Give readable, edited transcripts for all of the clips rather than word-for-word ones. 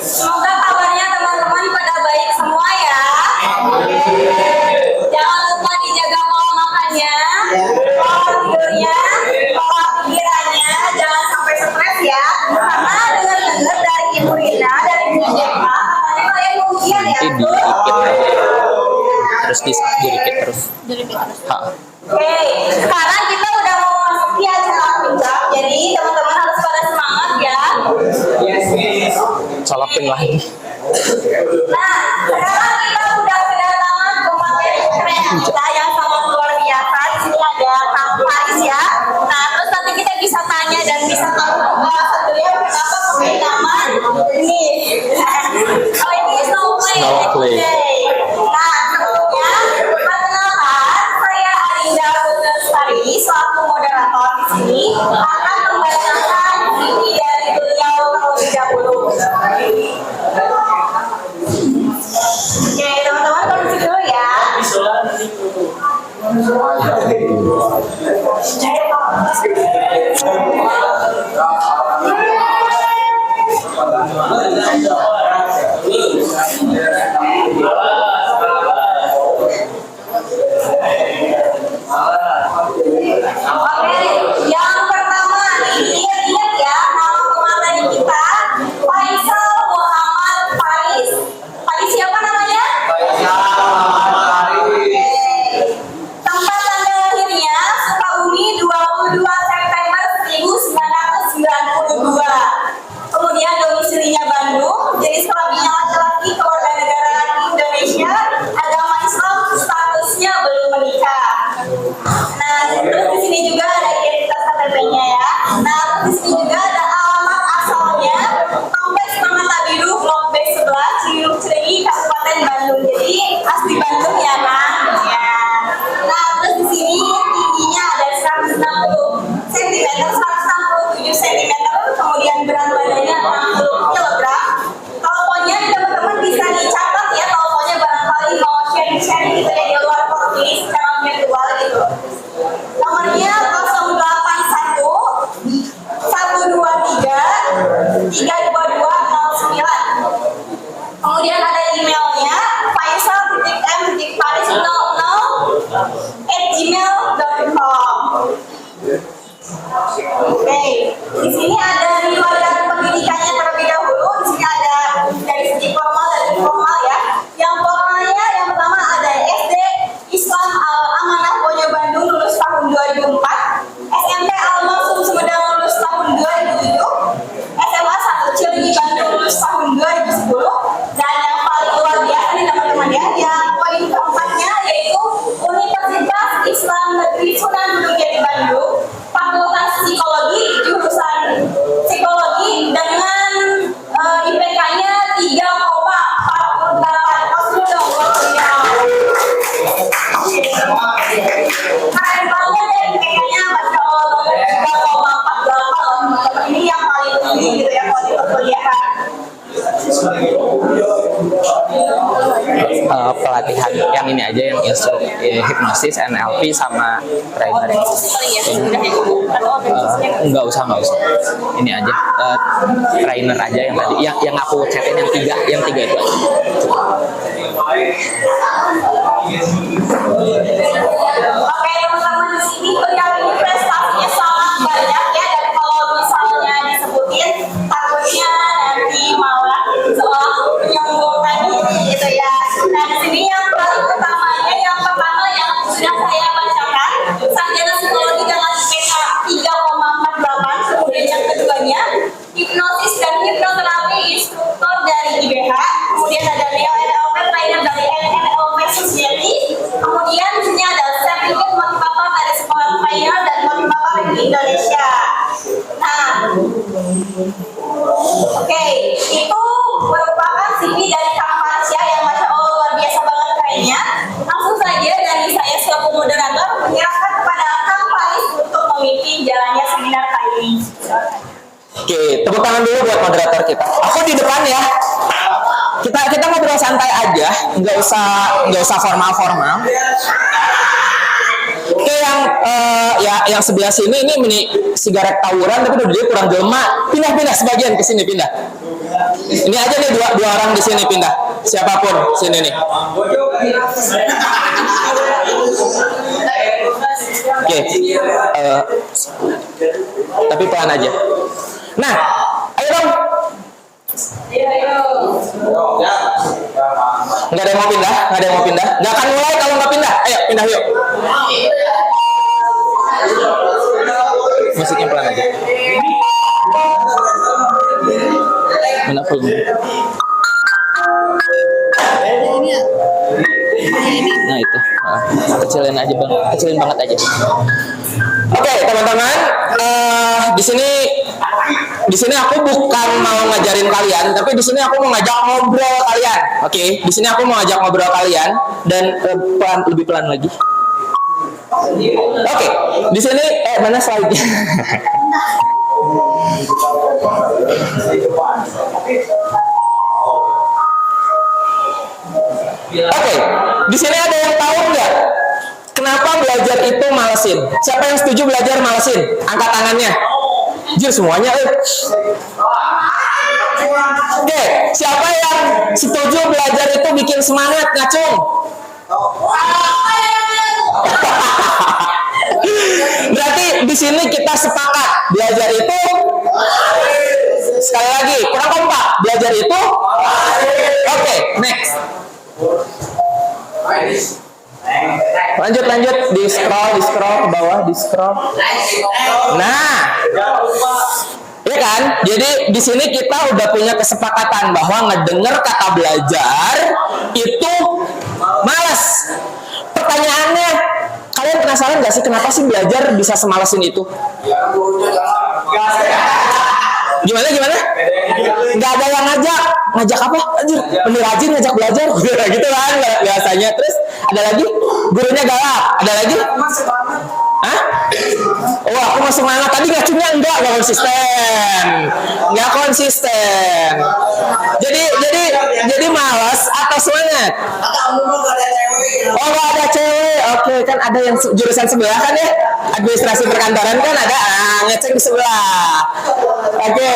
Semoga kabarnya teman-teman pada baik semua ya. Jangan lupa dijaga pola makannya, pola tidurnya, pola pikirannya, jangan sampai stres ya. Karena dengar-dengar dari Ibu Rina, dari Bu Jepa, katanya kalian mau ujian ya. Nanti diikit terus dirikit terus. Oke, sekarang kita udah mau masuk di acara puncak, jadi teman-teman harus pada semangat ya. Colopin lagi. Nah, sekarang kita udah kedatangan pemateri keren kita yang sangat luar biasa. Di sini ada Kang Faris ya. Nah, terus nanti kita bisa tanya dan bisa tahu beliau kenapa memberi nama ini. Oh, ini Snowflake. Nah, sebelumnya perkenalkan saya Arinda Putri selaku moderator di sini akan membacakan CV dari beliau terlebih dahulu. Oke, teman-teman kondisi dulu ya. Oke, yang pertama nih, ingat ya nama pemateri kita Faisal Muhammad Faris. Faris siapa namanya? Oke. Tempat tanggal lahirnya Sukabumi 22 September 1992. Kemudian domisilinya Bandung, jenis kelaminnya laki-laki, kewarganegaraan Indonesia, agama Islam, statusnya belum menikah. Nah, terus di sini juga ada identitas KTP-nya ya. Nah, di sini juga ada alamat asalnya Kompleks Permata Biru Blok B11 Cililuk Cilenyi Kabupaten Bandung. Jadi asli Bandung ya kan? Ya. Nah, terus di sini tingginya ada 160 cm, 167 cm, kemudian berat badannya 60 kg. Teleponnya teman-teman bisa dicatat ya, teleponnya barangkali mau sharing-sharing gitu ya di luar podcast secara virtual gitu. Nomornya 081 123 32209. Kemudian ada emailnya faisal.faris00@gmail.com. Oke, di sini ada riwayat pendidikannya terlebih dahulu. Di sini ada dari segi formal dan informal ya. Yang formalnya yang pertama ada SD Islam Al Amanah Bonyo Bandung lulus tahun 2004, SMP Al Maksum Sumedang lulus tahun 2007, SMA 1 Cilenyi Bandung lulus tahun 2010, dan yang paling luar biasa nih teman-teman ya, yang poin keempatnya yaitu Universitas Islam Negeri Sunan Gunung Jati Bandung, Fakultas Psikologi, jurusan Psikologi dengan IPK-nya 3,48. Maksudnya dong buat beliau. Keren banget ya IPK-nya, Masya Allah, 3,48. Ini yang paling tinggi gitu ya kalau di perkuliahan. Pelatihan yang ini aja, yang hipnosis, NLP sama trainer. Nggak usah. Ini aja trainer aja yang tadi, yang aku chatin yang tiga itu aja. Oke teman-teman, di sini beliau ini prestasinya sangat banyak ya, dan kalau misalnya disebutin takutnya nanti malah seolah menyombongkan diri gitu ya. Nah, di sini yang paling utamanya, yang pertama yang sudah saya bacakan, sarjana psikologi dengan IPK 3,48. Kemudian yang keduanya hipnosis dan hipnoterapi, instruktur dari IBH. Kemudian ada Neo NLP, trainer dari NLP Society. Kemudian di sini ada sertifikat motivator dari sekolah trainer dan motivator di Indonesia. Nah, oke, itu merupakan CV dari Kang Faris yang Masya Allah luar biasa banget kerennya. Langsung saja dari saya selaku moderator menyerahkan kepada Kang Faris untuk memimpin jalannya seminar kali ini. Oke, tepuk tangan dulu buat moderator kita. Aku di depan ya. Kita ngobrol santai aja, nggak usah formal. Oke, yang ya, yang sebelah sini ini mini sigaret tawuran tapi udah dia kurang jelema. Pindah sebagian ke sini, pindah. Ini aja nih dua orang di sini pindah. Siapapun sini nih. Oke. Tapi pelan aja. Nah, ayo dong. Nggak ada yang mau pindah, nggak akan mulai kalau nggak pindah. Ayo pindah yuk. Musiknya pelan aja. Mana full? Nah itu, kecilin aja bang, kecilin banget aja. Oke teman-teman, di sini aku bukan mau ngajarin kalian, tapi di sini aku mau ngajak ngobrol kalian. Oke, di sini aku mau ngajak ngobrol kalian dan lebih pelan lagi. Oke, di sini mana slide-nya? Oke, di sini ada yang tahu nggak kenapa belajar itu malesin? Siapa yang setuju belajar malesin? Angkat tangannya. Jir semuanya. Oke, siapa yang setuju belajar itu bikin semangat? Ngacung. Berarti di sini kita sepakat belajar itu. Sekali lagi, kurang kompak. Belajar itu. Oke, next. Lanjut di scroll ke bawah, di scroll. Nah, ya kan? Jadi di sini kita udah punya kesepakatan bahwa ngedenger kata belajar itu malas. Pertanyaannya, kalian penasaran nggak sih kenapa sih belajar bisa semalasin itu? Gimana? Nggak ada yang ngajak apa? Anjir, bener rajin ngajak belajar, gitu kan biasanya. Terus ada lagi, gurunya galak. Ada lagi? Hah? Oh, aku mau semangat. Tadi ngacungnya nggak konsisten. Jadi malas atau semangat? Oh, nggak ada cewek. Oke, kan ada yang jurusan sebelah kan ya? Administrasi perkantoran kan ada ngecek di sebelah. Oke.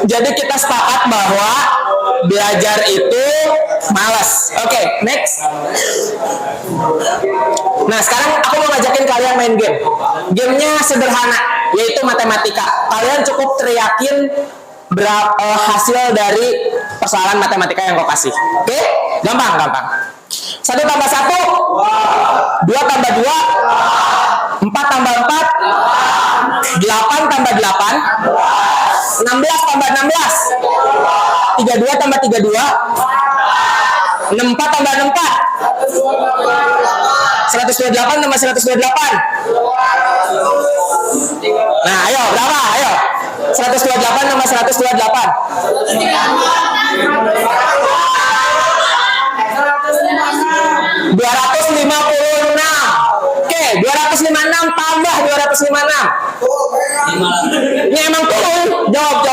Jadi kita sepakat bahwa belajar itu malas. Oke, next. Nah, sekarang aku mau ngajakin kalian main game. Gamenya sederhana, yaitu matematika. Kalian cukup teriakin berapa hasil dari persoalan matematika yang kau kasih. Oke? Gampang. 1 tambah 1, 2 tambah 2, 4 tambah 4, 8 tambah 8, 16 tambah 16, 32 tambah 32, 64 tambah 64, 128 tambah 128. Nah, ayo berapa? Ayo. 128 tambah 128. 256. Oke, 256 tambah 256. Ini emang turun. Jawab.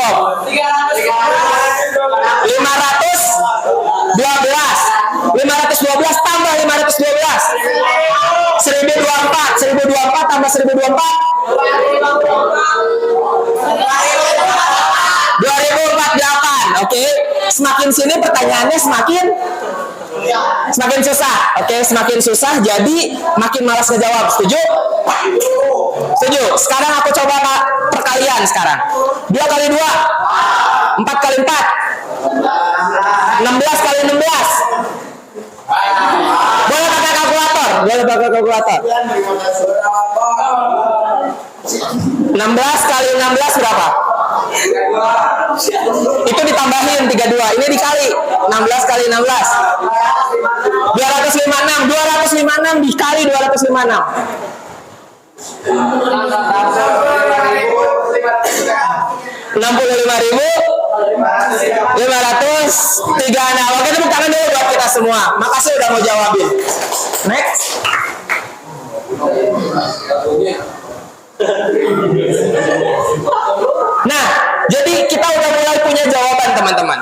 512 tambah 512. 1024 tambah 1024. 2048. Oke, semakin sini pertanyaannya semakin susah. Oke, semakin susah jadi makin malas ngejawab. Setuju? Sekarang aku coba perkalian sekarang. 2 kali 2, 4 kali 4, 16 kali 16. Boleh pakai kalkulator. 16 kali 16 berapa? Itu ditambahin 32. Ini dikali 16 kali 16. 256 dikali 256. 65.536. Oke, tepuk tangan dulu buat kita semua. Makasih udah mau jawabin. Next. Nah, jadi kita udah mulai punya jawaban, teman-teman.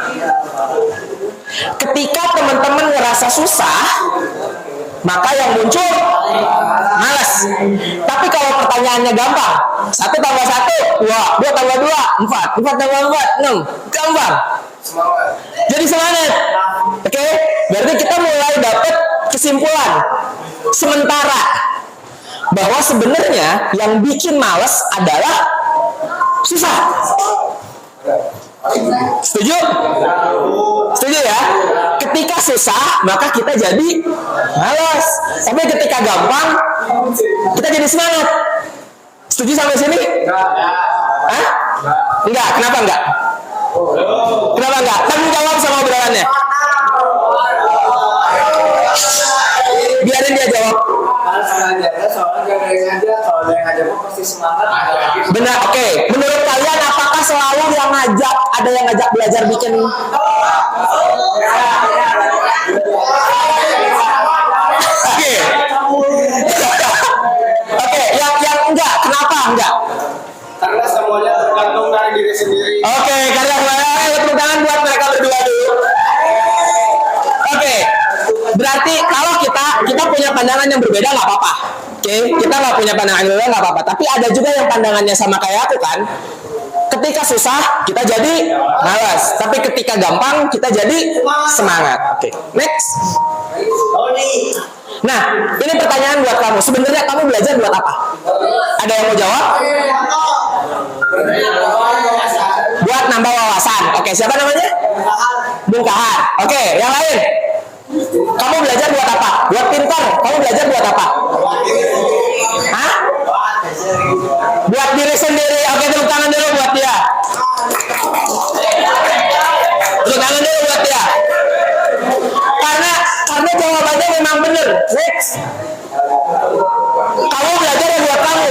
Ketika teman-teman ngerasa susah, maka yang muncul Tapi kalau pertanyaannya gampang, 1 tambah 1, 2, 2 tambah 2, 4, 4 tambah 4, 6, gampang. Jadi semangat. Oke, berarti kita mulai dapat kesimpulan sementara bahwa sebenarnya yang bikin males adalah susah. Setuju? Setuju ya? Ketika susah, maka kita jadi malas. Tapi ketika gampang, kita jadi semangat. Setuju sampai sini? Hah? Enggak. Kenapa enggak? Kenapa enggak? Tanggung jawab sama obrolannya. Biarin dia jawab. Benar, oke. Menurut kalian apakah selalu yang ngajak, ada yang ngajak belajar bikin? Oke. Oke, yang enggak, kenapa enggak? Karena semuanya tergantung dari diri sendiri. Oke, kalian tepuk tangan buat mereka berdua dulu. Oke, berarti kalau kita punya pandangan yang berbeda nggak apa-apa. Oke, kita nggak punya pandangan yang berbeda nggak apa-apa. Tapi ada juga yang pandangannya sama kayak aku kan. Ketika susah kita jadi malas, tapi ketika gampang kita jadi semangat. Oke, next. Nah, ini pertanyaan buat kamu. Sebenarnya kamu belajar buat apa? Ada yang mau jawab? Buat nambah wawasan. Oke, siapa namanya? Bung Kahar. Oke, yang lain? Kamu belajar buat apa? Buat pintar. Kamu belajar buat apa? Hah? Buat diri sendiri. Oke, tepuk tangan dulu buat dia. Tepuk tangan dulu buat dia. Karena jawabannya memang benar. Next. Kamu belajar buat kamu.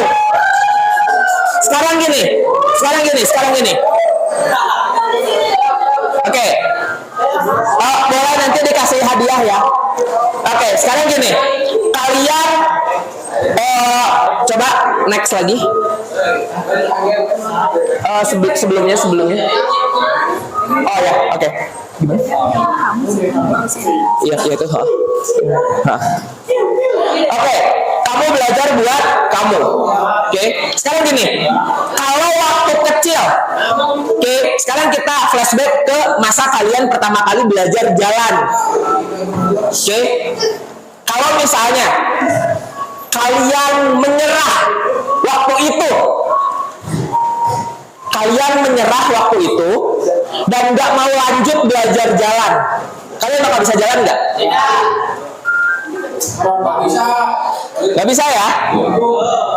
Sekarang gini. Oke. Oh, boleh nanti dikasih hadiah ya. Oke, sekarang gini. Kalian coba next lagi. Sebelumnya. Oh ya, oke. Iya itu. Oke, kamu belajar buat kamu. Oke, sekarang gini. Kalau waktu kecil, oke, sekarang kita flashback ke masa kalian pertama kali belajar jalan. Oke, kalau misalnya kalian menyerah waktu itu, dan nggak mau lanjut belajar jalan, kalian bakal bisa jalan nggak? Nggak bisa ya?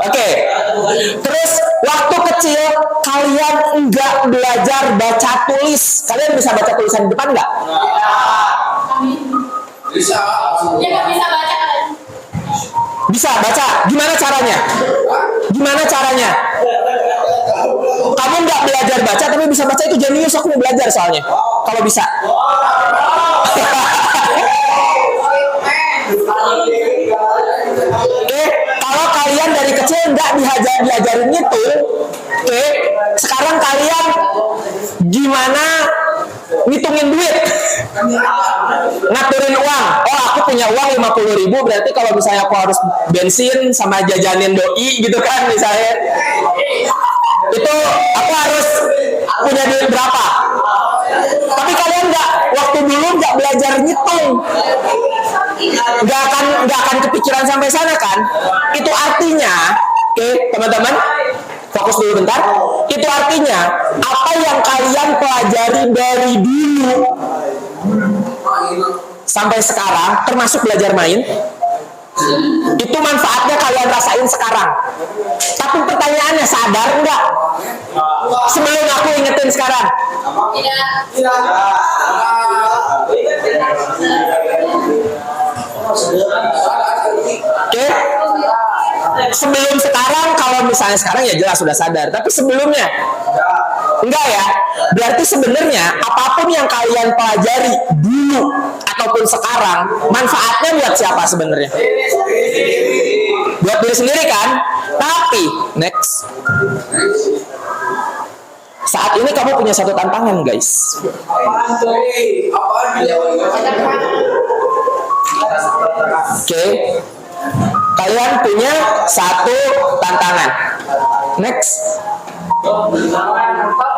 Oke. Terus waktu kecil kalian nggak belajar baca tulis, kalian bisa baca tulisan di depan nggak? Bisa. Ya nggak bisa baca kan? Bisa baca. Gimana caranya? Kamu nggak belajar baca tapi bisa baca, itu jenius. Aku mau belajar soalnya. Kalau bisa. Oke, kalau kalian dari kecil nggak diajarin itu, oke, sekarang kalian gimana ngitungin duit, ngaturin uang. Oh, aku punya uang 50.000, berarti kalau misalnya aku harus bensin sama jajanin doi gitu kan misalnya, itu aku harus punya duit berapa. Tapi kalian waktu dulu nggak belajar ngitung, nggak akan kepikiran sampai sana kan. Itu artinya, oke teman-teman, fokus dulu bentar. Itu artinya apa yang kalian pelajari dari dulu sampai sekarang, termasuk belajar main, itu manfaatnya kalian rasain sekarang. Tapi pertanyaannya, sadar nggak sebelum aku ingetin sekarang? Tidak. Oke. Sebelum sekarang, kalau misalnya sekarang ya jelas sudah sadar. Tapi sebelumnya enggak ya. Berarti sebenarnya apapun yang kalian pelajari dulu ataupun sekarang, manfaatnya buat siapa sebenarnya? Buat diri sendiri kan? Tapi next, saat ini kamu punya satu tantangan, guys. Oke. Kalian punya satu tantangan. Next.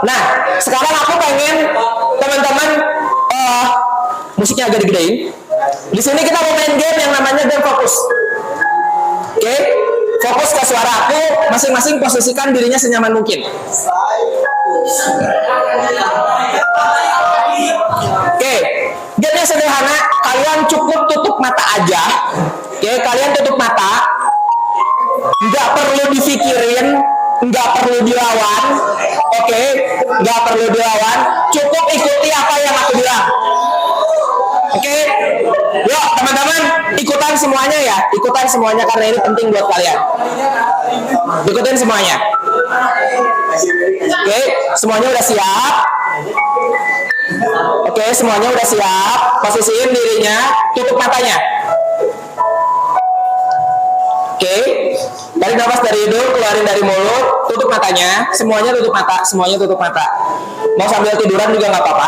Nah, sekarang aku pengen teman-teman musiknya agak digedein. Di sini kita mau main game yang namanya game fokus. Oke, fokus ke suara aku, masing-masing posisikan dirinya senyaman mungkin. Oke, gamenya sederhana. Kalian cukup tutup mata aja. Oke, kalian tutup mata. Nggak perlu dipikirin, nggak perlu dilawan. Oke, nggak perlu dilawan. Cukup ikuti apa yang aku bilang. Oke, yuk teman-teman, ikutan semuanya ya. Ikutan semuanya karena ini penting buat kalian. Ikutin semuanya. Oke, semuanya udah siap. Oke, semuanya udah siap. Posisiin dirinya, tutup matanya. Oke, tarik nafas dari hidung, keluarin dari mulut, tutup matanya. Semuanya tutup mata, semuanya tutup mata. Mau sambil tiduran juga nggak apa-apa.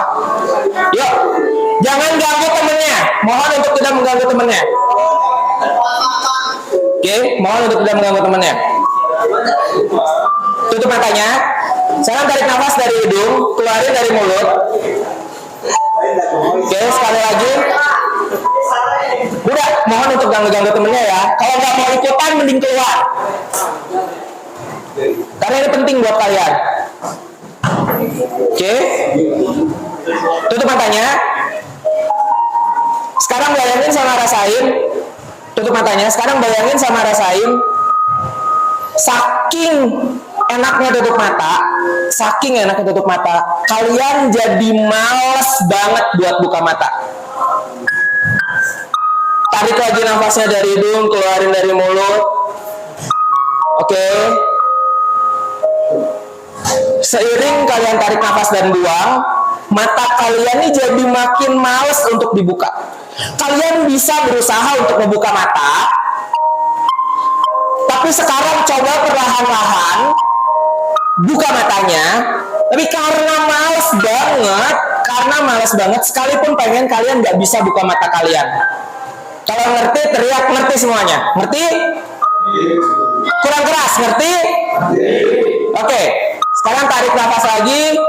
Yuk, jangan ganggu temennya. Mohon untuk tidak mengganggu temennya. Oke, mohon untuk tidak mengganggu temennya. Tutup matanya. Sekarang tarik nafas dari hidung, keluarin dari mulut. Oke, sekali lagi. Udah, mohon untuk ganggu-ganggu temennya ya. Kalau nggak mau ikutan, mending keluar. Karena ini penting buat kalian. Oke, tutup matanya. Sekarang bayangin sama rasain. Tutup matanya. Sekarang bayangin sama rasain. Saking enaknya tutup mata, saking enaknya tutup mata, kalian jadi males banget buat buka mata. Tarik lagi nafasnya dari hidung, keluarin dari mulut. Oke. Seiring kalian tarik nafas dan buang, mata kalian ini jadi makin males untuk dibuka. Kalian bisa berusaha untuk membuka mata, tapi sekarang coba perlahan-lahan buka matanya. Tapi karena males banget, sekalipun pengen, kalian nggak bisa buka mata kalian. Kalau ngerti, teriak ngerti semuanya. Ngerti? Kurang keras, ngerti? Oke, sekarang tarik nafas lagi.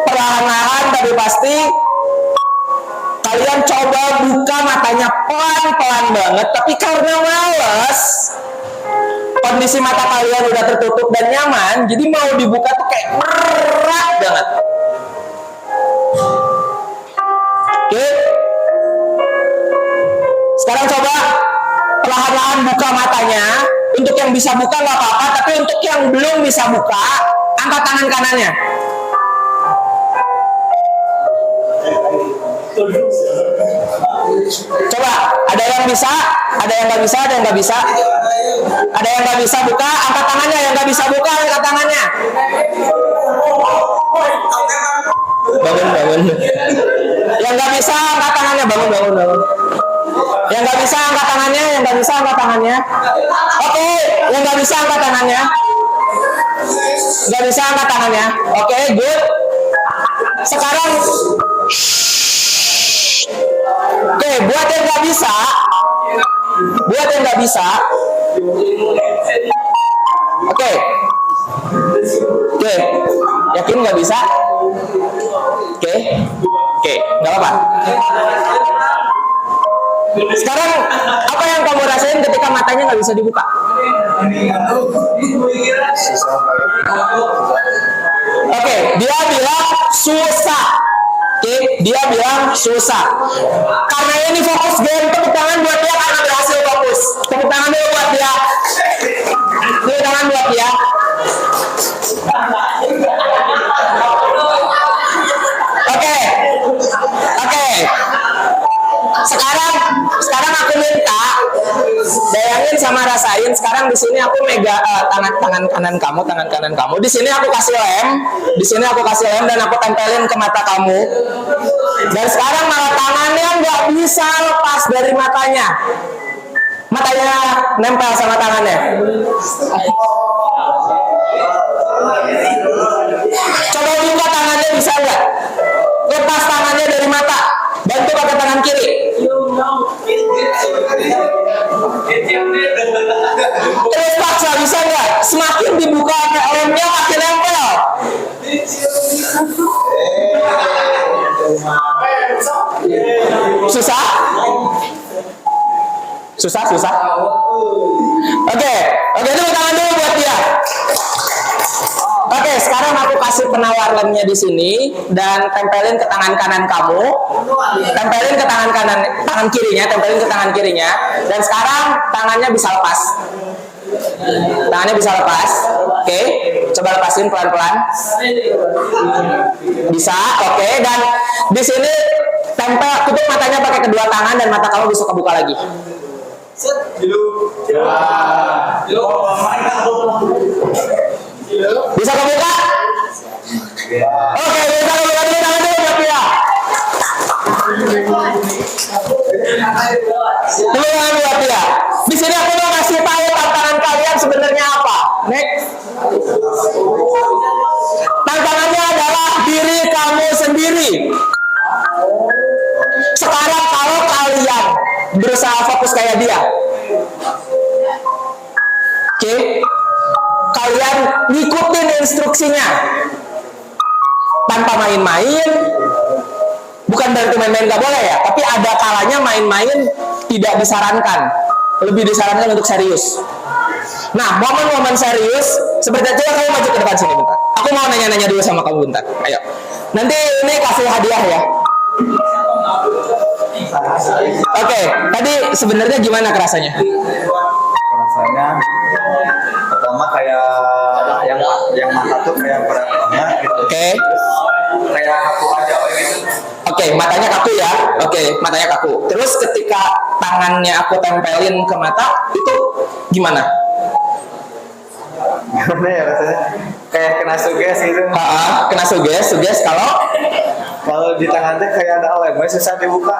Perlahan-lahan tapi pasti. Kalian coba buka matanya pelan-pelan banget. Tapi karena males, kondisi mata kalian udah tertutup dan nyaman, jadi mau dibuka tuh kayak berat banget. Oke. Sekarang coba perlahan-lahan buka matanya. Untuk yang bisa buka nggak apa-apa, tapi untuk yang belum bisa buka, angkat tangan kanannya. Coba, ada yang bisa, ada yang nggak bisa, ada yang nggak bisa. Ada yang nggak bisa buka, angkat tangannya. Yang nggak bisa buka, angkat tangannya. Bangun. Yang nggak bisa, angkat tangannya. Bangun. Yang nggak bisa, angkat tangannya. Yang nggak bisa, angkat tangannya. Oke, yang nggak bisa, angkat tangannya. Nggak bisa, angkat tangannya. Oke, good. Sekarang, oke, buat yang nggak bisa, oke, yakin nggak bisa? Oke, nggak apa-apa. Sekarang apa yang kamu rasain ketika matanya nggak bisa dibuka? Oke, dia bilang susah. Oke, dia bilang susah. Karena ini fokus game, tepuk tangan buat dia karena berhasil fokus. Tepuk tangan dulu buat dia. Tepuk tangan buat dia. Oke. Sekarang aku minta bayangin sama rasain. Sekarang di sini aku mega tangan kanan kamu. Di sini aku kasih lem, dan aku tempelin ke mata kamu. Dan sekarang malah tangannya nggak bisa lepas dari matanya. Matanya nempel sama tangannya. Coba buka tangannya, bisa nggak? Lepas tangannya dari mata. Bantu pakai tangan kiri. Terus paksa, bisa nggak? Semakin dibuka lemnya makin nempel. Susah? Susah? Oke, tepuk tangan dulu buat dia. Oke, sekarang aku kasih penawar lemnya di sini dan tempelin ke tangan kanan kamu. Tempelin ke tangan kirinya, tempelin ke tangan kirinya. Dan sekarang tangannya bisa lepas. Tangannya bisa lepas. Oke, coba lepasin pelan-pelan. Bisa, oke. Dan di sini tutup matanya pakai kedua tangan dan mata kamu bisa kebuka lagi. Bisa kebuka? Oke, bisa kebuka dulu tangan dulu buat dia. Tepuk tangan buat dia. Di sini aku mau kasih tahu tantangan kalian sebenarnya apa. Next. Tantangannya adalah diri kamu sendiri. Sekarang kalau kalian berusaha fokus kayak dia, oke, kalian ngikutin instruksinya tanpa main-main. Bukan berarti main-main gak boleh ya, tapi ada kalanya main-main tidak disarankan, lebih disarankan untuk serius. Nah, momen-momen serius seperti itu, kamu maju ke depan sini bentar. Aku mau nanya-nanya dulu sama kamu bentar. Ayo. Nanti ini kasih hadiah ya. Oke, tadi sebenarnya gimana kerasanya? Rasanya pertama kayak yang mata tuh kayak berat banget gitu. Oke. Kayak aku aja gitu. Oke, matanya kaku ya. Oke, matanya kaku. Terus ketika tangannya aku tempelin ke mata, itu gimana? Gimana ya rasanya? Kayak kena suges gitu. Kena suges Kalau di tangan tuh kayak ada lem, susah dibuka.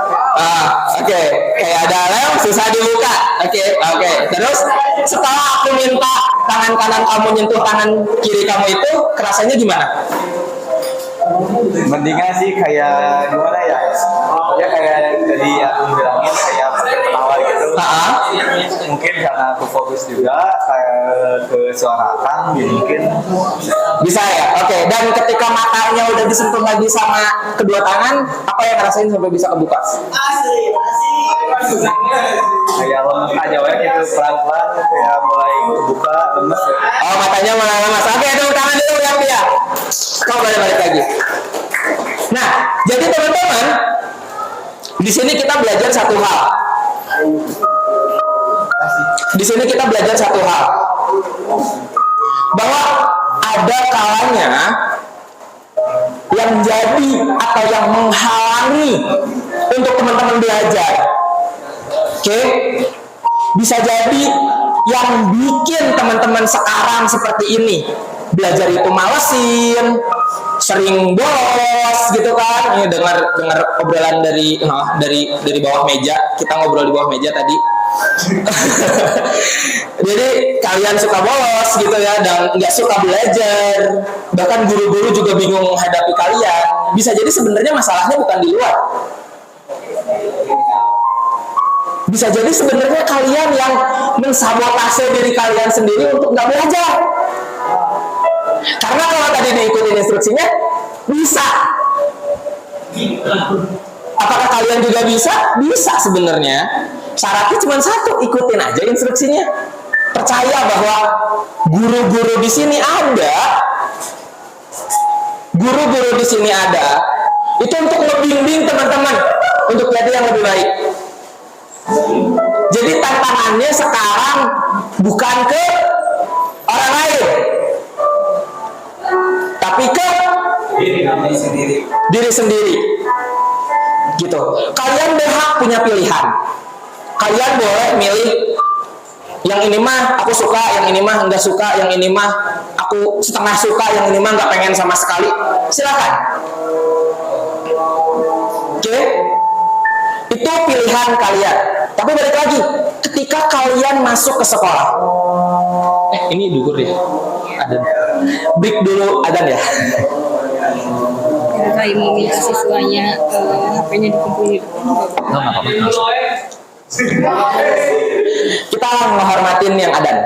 Oke. Kayak ada lem, susah dibuka. Oke. Terus setelah aku minta tangan kanan kamu nyentuh tangan kiri kamu itu, kerasanya gimana? Mendingan sih kayak gimana ya? Ya kayak tadi aku bilangin kayak penawar gitu. Mungkin karena aku fokus juga kayak ke suara akang, jadi mungkin Bisa ya? Oke. Dan ketika matanya udah disentuh lagi sama kedua tangan, apa yang ngerasain sampai bisa kebuka? kayak lemes aja gitu, pelan-pelan kayak mulai kebuka, lemes ya. Oh, matanya mulai lemas. Oke, tepuk tangan dulu yang dia. Kau balik lagi. Nah, jadi teman-teman, di sini kita belajar satu hal. Di sini kita belajar satu hal. Bahwa ada kalanya yang jadi atau yang menghalangi untuk teman-teman belajar. Oke? Bisa jadi yang bikin teman-teman sekarang seperti ini. Belajar itu malesin, sering bolos gitu kan. Ini dengar obrolan dari bawah meja. Kita ngobrol di bawah meja tadi. Jadi kalian suka bolos gitu ya, dan nggak suka belajar. Bahkan guru-guru juga bingung menghadapi kalian. Bisa jadi sebenarnya masalahnya bukan di luar. Bisa jadi sebenarnya kalian yang mensabotase diri kalian sendiri untuk nggak belajar. Karena kalau tadi diikutin instruksinya, bisa. Apakah kalian juga bisa? Bisa sebenarnya. Syaratnya cuma satu, ikutin aja instruksinya. Percaya bahwa guru-guru di sini ada. Guru-guru di sini ada. Itu untuk ngebimbing teman-teman untuk jadi yang lebih baik. Jadi tantangannya sekarang bukan ke orang lain, tapi ke diri sendiri. Gitu. Kalian berhak punya pilihan. Kalian boleh milih yang ini mah aku suka, yang ini mah enggak suka, yang ini mah aku setengah suka, yang ini mah enggak pengen sama sekali. Silakan. Oke? Itu pilihan kalian. Tapi balik lagi, ketika kalian masuk ke sekolah. Ini dugur ya. Adan. Break dulu adan ya. Kayak meminta siswanya HP-nya dikumpulin. Kita menghormatin yang adan.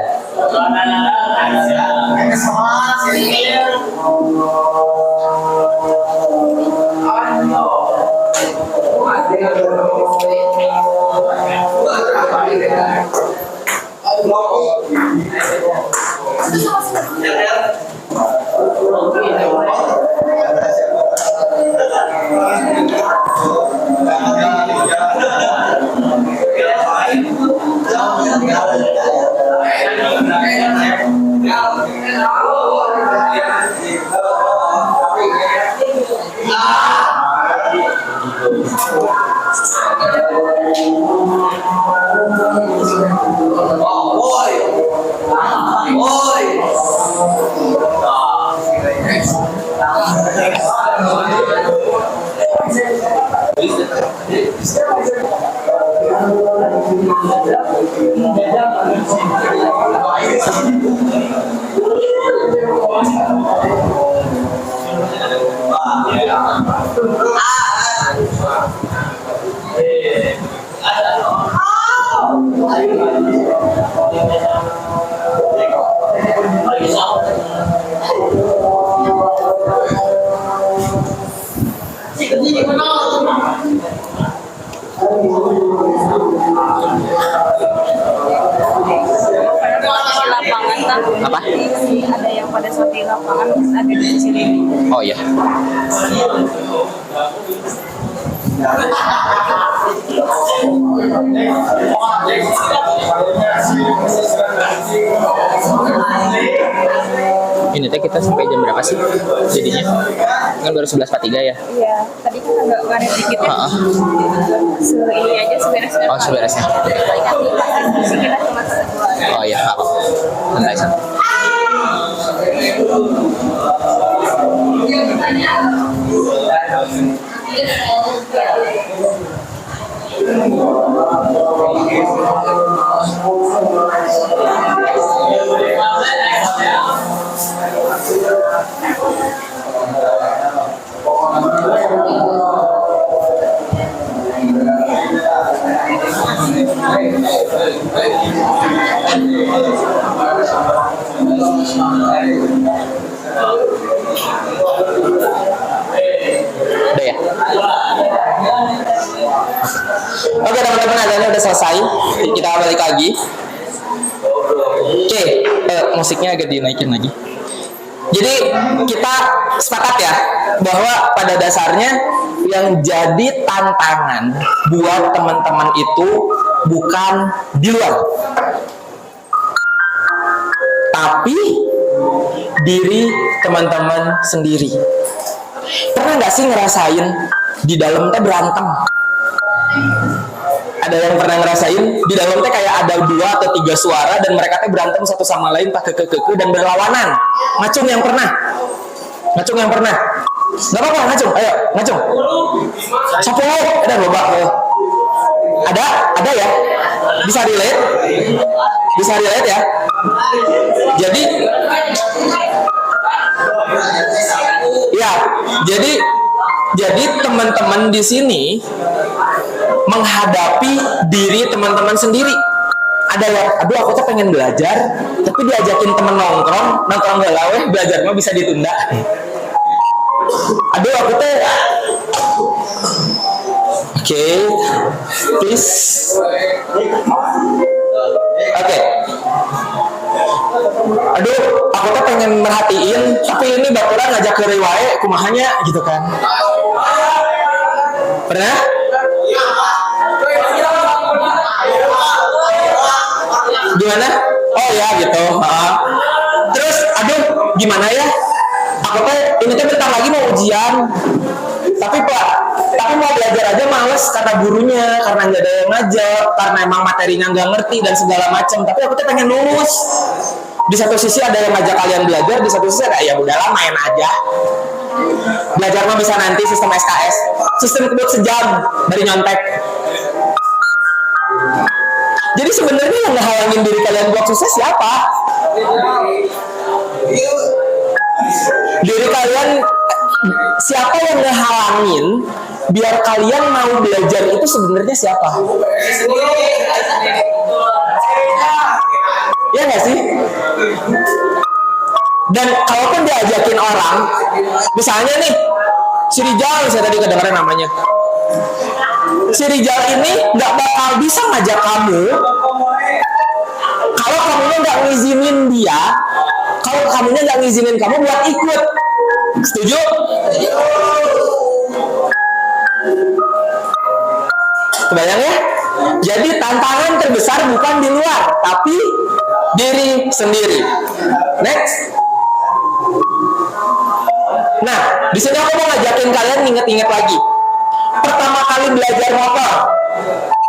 Apa? Ada yang pada saat di lapangan ada di sisi ini. Oh iya. Ini teh kita sampai jam berapa sih jadinya? Kan baru 11.43 ya? Iya, tadi kan agak ngaret dikit ya. Ini aja seberesnya. Oh, seberesnya. Sisi kita cuma satu. Oh iya, santai santai. Udah ya? Oke teman-teman, adanya udah selesai. Kita balik lagi. Oke, musiknya agak dinaikin lagi. Jadi kita sepakat ya bahwa pada dasarnya yang jadi tantangan buat teman-teman itu bukan di luar, tapi diri teman-teman sendiri. Pernah nggak sih ngerasain di dalam teh berantem? Ada yang pernah ngerasain di dalam teh kayak ada 2 atau 3 suara dan mereka teh berantem satu sama lain tak keke dan berlawanan. Ngacung yang pernah? Ngacung yang pernah? Gak apa-apa ngacung, ayo ngacung. 10, ada loba. Ada ya? Bisa relate? Bisa relate ya? Jadi ya, jadi teman-teman di sini menghadapi diri teman-teman sendiri. Ada yang, aduh aku tuh pengen belajar, tapi diajakin temen nongkrong galau, belajar mah bisa ditunda. Aduh aku tuh, oke, please, oke. Aduh, aku tuh pengen merhatiin, tapi ini baturan ngajak ke riwae, kumahanya gitu kan. Pernah? Gimana? Oh ya gitu. Terus, aduh, gimana ya? Aku tuh ini tuh bentar lagi mau ujian. Tapi mau belajar aja males karena gurunya, karena nggak ada yang ngajak, karena emang materinya nggak ngerti dan segala macam. Tapi aku tuh pengen lulus. Di satu sisi ada yang ngajak kalian belajar, di satu sisi ada ya udahlah main aja. Belajar mah bisa nanti sistem SKS, sistem kebut sejam dari nyontek. Jadi sebenarnya yang ngehalangin diri kalian buat sukses siapa? Diri kalian, siapa yang ngehalangin biar kalian mau belajar itu sebenarnya siapa? Ya nggak sih? Dan kalaupun diajakin orang, misalnya nih, si Rijal, saya tadi kedengaran namanya. Si Rijal ini nggak bakal bisa ngajak kamu kalau kamunya nggak ngizinin dia, kalau kamunya nggak ngizinin kamu buat ikut. Setuju? Kebayang ya? Jadi tantangan terbesar bukan di luar, tapi diri sendiri. Next. Nah, di sini aku mau ngajakin kalian inget-inget lagi. Pertama kali belajar motor.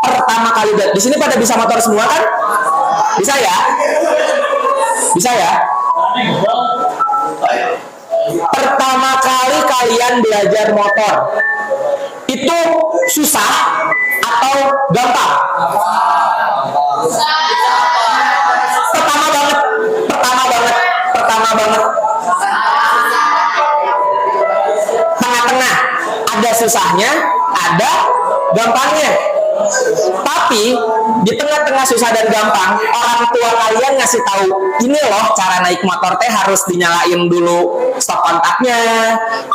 Pertama kali di sini pada bisa motor semua kan? Bisa ya? Bisa ya? Pertama kali kalian belajar motor itu susah atau gampang? Pertama banget. Tengah-tengah. Ada susahnya, ada gampangnya. Tapi di tengah-tengah susah dan gampang, orang tua kalian ngasih tahu, ini loh cara naik motor teh harus dinyalain dulu stop kontaknya,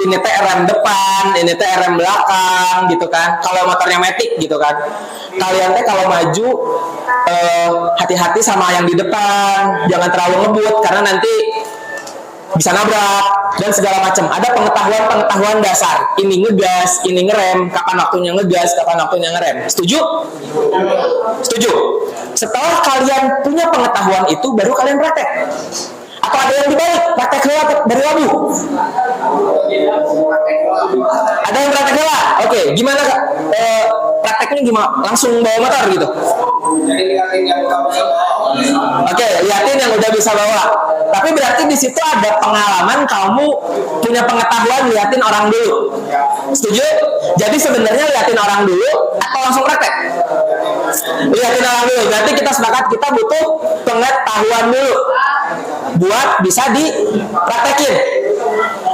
ini teh rem depan, ini teh rem belakang gitu kan. Kalau motornya matic gitu kan, kalian teh kalau maju hati-hati sama yang di depan, jangan terlalu ngebut karena nanti bisa nabrak dan segala macam. Ada pengetahuan dasar. Ini ngegas, ini ngerem, kapan waktunya ngegas, kapan waktunya ngerem. Setuju? Setuju. Setelah kalian punya pengetahuan itu, baru kalian praktek. Atau ada yang dibalik, praktek heula dari labu. Ada yang praktek heula. Oke, gimana Kak? Prakteknya gimana? Langsung bawa motor gitu? Oke, liatin yang udah bisa bawa. Tapi berarti di situ ada pengalaman, kamu punya pengetahuan liatin orang dulu. Setuju? Jadi sebenarnya liatin orang dulu atau langsung praktek? Liatin orang dulu. Berarti kita sepakat kita butuh pengetahuan dulu buat bisa dipraktekin.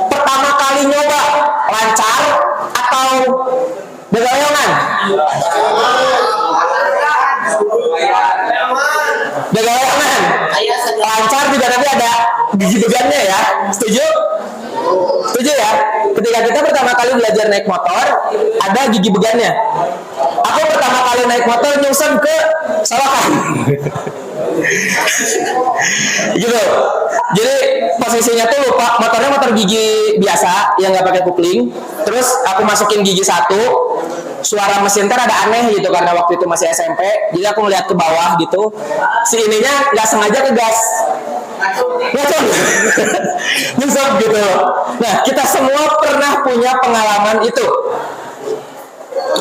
Pertama kali nyoba lancar atau begoyongan? Begoyongan. Lancar juga tapi ada gigi begannya ya. Setuju? Setuju ya? Ketika kita pertama kali belajar naik motor, ada gigi begannya. Aku pertama kali naik motor nyungsep ke solokan. Gitu. Jadi posisinya tuh lupa, motornya motor gigi biasa yang nggak pakai kopling. Terus aku masukin gigi satu, suara mesin ter ada aneh gitu karena waktu itu masih SMP. Jadi aku ngeliat ke bawah gitu, si ininya nggak sengaja ke gas, ngacung, nyungsep gitu. Nah, kita semua pernah punya pengalaman itu.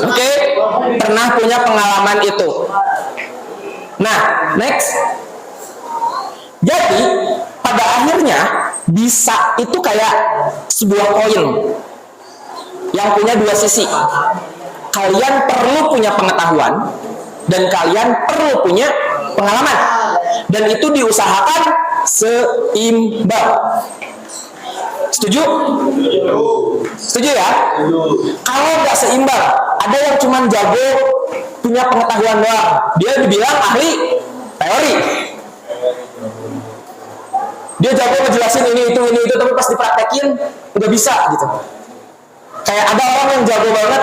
Oke, pernah punya pengalaman itu. Nah, next. Jadi pada akhirnya bisa itu kayak sebuah koin yang punya dua sisi. Kalian perlu punya pengetahuan dan kalian perlu punya pengalaman. Dan itu diusahakan seimbang. Setuju? Setuju ya? Kalau nggak seimbang, ada yang cuma jago punya pengetahuan doang, dia dibilang ahli teori. Dia jago ngejelasin ini itu, tapi pas dipraktekin udah bisa gitu. Kayak ada orang yang jago banget,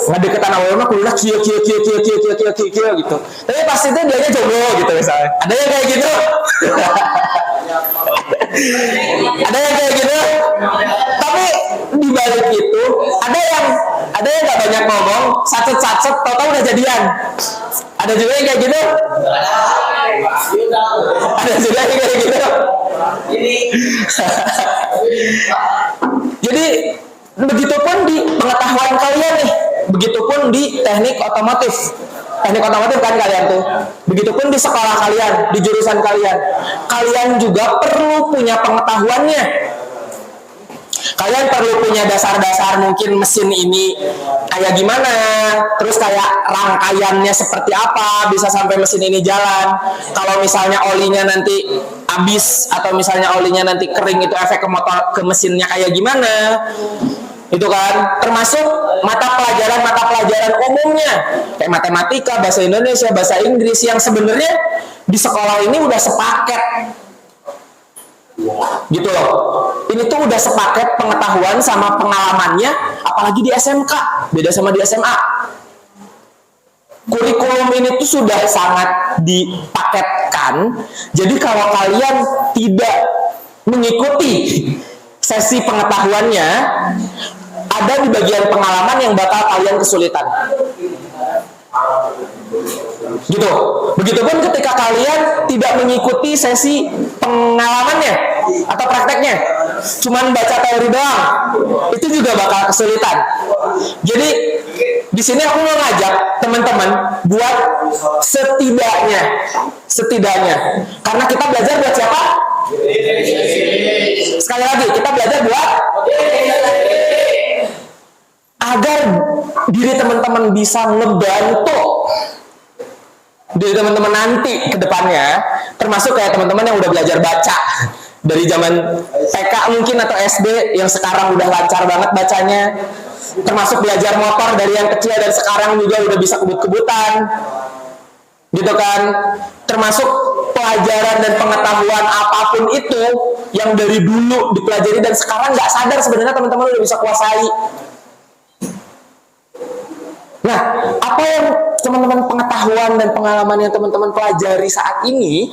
ngadeketan awalnya mah kuliah kia gitu. Tapi pas itu dianya jago gitu misalnya. Ada yang kayak gitu. Ada yang kayak gitu. Tapi di balik itu ada yang nggak banyak ngomong, sacet tahu udah jadian. Ada juga yang kayak gitu. Ada juga yang kayak gitu. Jadi begitupun di pengetahuan kalian nih, begitupun di teknik otomotif. Teknik otomotif kan kalian tuh. Begitupun di sekolah kalian, di jurusan kalian. Kalian juga perlu punya pengetahuannya. Kalian perlu punya dasar-dasar mungkin mesin ini kayak gimana, terus kayak rangkaiannya seperti apa bisa sampai mesin ini jalan. Kalau misalnya olinya nanti habis atau misalnya olinya nanti kering, itu efek ke motor, ke mesinnya kayak gimana. Itu kan termasuk mata pelajaran umumnya kayak matematika, bahasa Indonesia, bahasa Inggris yang sebenarnya di sekolah ini udah sepaket gitu loh. Ini tuh udah sepaket pengetahuan sama pengalamannya, apalagi di SMK beda sama di SMA. Kurikulum ini tuh sudah sangat dipaketkan. Jadi kalau kalian tidak mengikuti sesi pengetahuannya, ada di bagian pengalaman yang bakal kalian kesulitan. Gitu. Begitupun ketika kalian tidak mengikuti sesi pengalamannya atau prakteknya, cuman baca teori doang, itu juga bakal kesulitan. Jadi di sini aku mau ngajak teman-teman buat setidaknya, karena kita belajar buat siapa? Sekali lagi, kita belajar buat agar diri teman-teman bisa ngebantu diri teman-teman nanti ke depannya, termasuk kayak teman-teman yang udah belajar baca dari zaman TK mungkin atau SD yang sekarang udah lancar banget bacanya, termasuk belajar motor dari yang kecil dan sekarang juga udah bisa kebut-kebutan gitu kan, termasuk pelajaran dan pengetahuan apapun itu yang dari dulu dipelajari dan sekarang nggak sadar sebenarnya teman-teman udah bisa kuasai. Nah, apa yang teman-teman pengetahuan dan pengalaman yang teman-teman pelajari saat ini,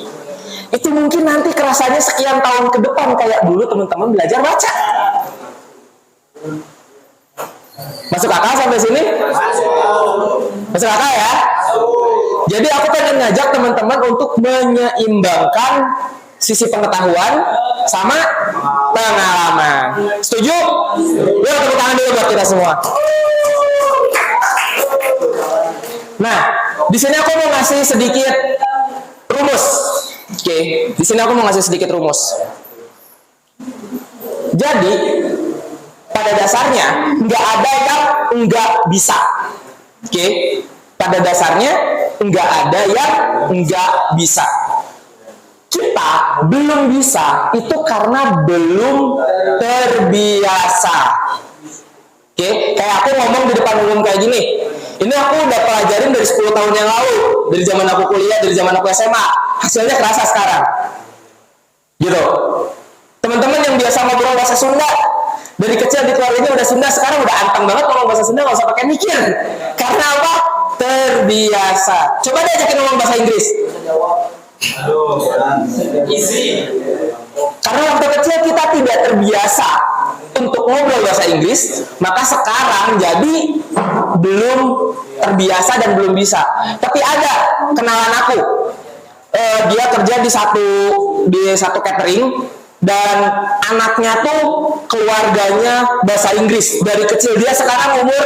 itu mungkin nanti kerasanya sekian tahun ke depan kayak dulu teman-teman belajar baca. Masuk akal sampai sini? Masuk akal ya? Jadi aku pengen ngajak teman-teman untuk menyeimbangkan sisi pengetahuan sama pengalaman. Setuju? Yuk tepuk tangan dulu buat kita semua. Nah, di sini aku mau ngasih sedikit rumus. Oke, di sini aku mau ngasih sedikit rumus. Jadi, pada dasarnya nggak ada yang nggak bisa. Oke, pada dasarnya nggak ada yang nggak bisa. Kita belum bisa itu karena belum terbiasa. Oke, kayak aku ngomong di depan umum kayak gini. Ini aku udah pelajarin dari 10 tahun yang lalu, dari zaman aku kuliah, dari zaman aku SMA. Hasilnya kerasa sekarang. Gitu. Teman-teman yang biasa ngobrol bahasa Sunda, dari kecil di keluarganya udah Sunda, sekarang udah anteng banget ngomong bahasa Sunda, nggak usah pakai mikir. Karena apa? Terbiasa. Coba deh ajakin ngomong bahasa Inggris. Easy. Karena waktu kecil kita tidak terbiasa untuk ngobrol bahasa Inggris, maka sekarang jadi belum terbiasa dan belum bisa. Tapi ada kenalan aku, dia kerja di satu catering dan anaknya tuh keluarganya bahasa Inggris dari kecil. Dia sekarang umur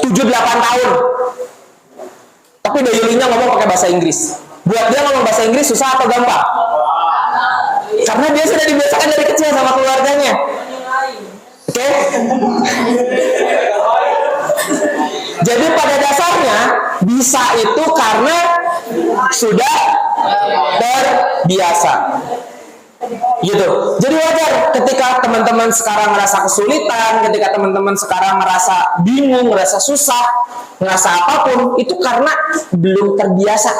7-8 tahun, tapi dayulinya ngomong pakai bahasa Inggris. Buat dia ngomong bahasa Inggris susah atau gampang? Karena dia sudah dibiasakan dari kecil sama keluarganya. Oke? Jadi pada dasarnya bisa itu karena sudah terbiasa. Gitu. Jadi wajar ketika teman-teman sekarang merasa kesulitan, ketika teman-teman sekarang merasa bingung, merasa susah, merasa apapun, itu karena belum terbiasa.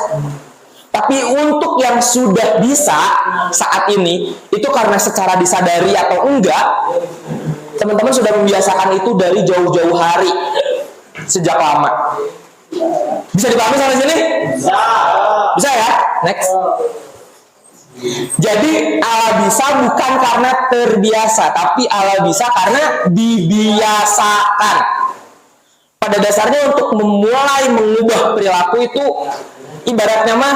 Tapi untuk yang sudah bisa saat ini, itu karena secara disadari atau enggak, teman-teman sudah membiasakan itu dari jauh-jauh hari, sejak lama. Bisa dipahami sampai sini? Bisa ya? Next. Jadi ala bisa bukan karena terbiasa, tapi ala bisa karena dibiasakan. Pada dasarnya untuk memulai mengubah perilaku itu ibaratnya mah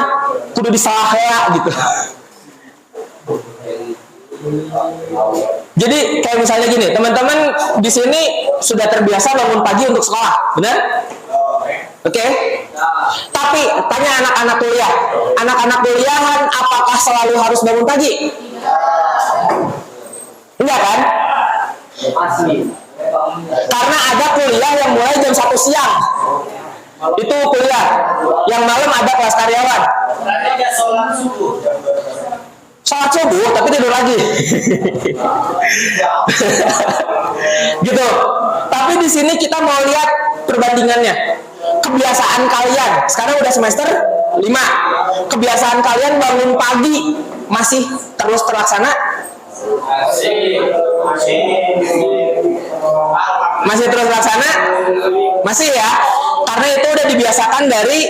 kudu disalah gitu. Jadi kayak misalnya gini, teman-teman di sini sudah terbiasa bangun pagi untuk sekolah, benar? Oke? Tapi tanya anak-anak kuliah, anak-anak kuliahan apakah selalu harus bangun pagi? Enggak kan? Karena ada kuliah yang mulai jam 1 siang. Itu kuliah. Yang malam ada kelas karyawan. Sholat sholat subuh tapi tidur lagi. Gitu. Tapi di sini kita mau lihat perbandingannya. Kebiasaan kalian, sekarang udah semester 5. Kebiasaan kalian bangun pagi masih terus terlaksana? Masih terus terlaksana? Masih ya? Karena itu udah dibiasakan dari.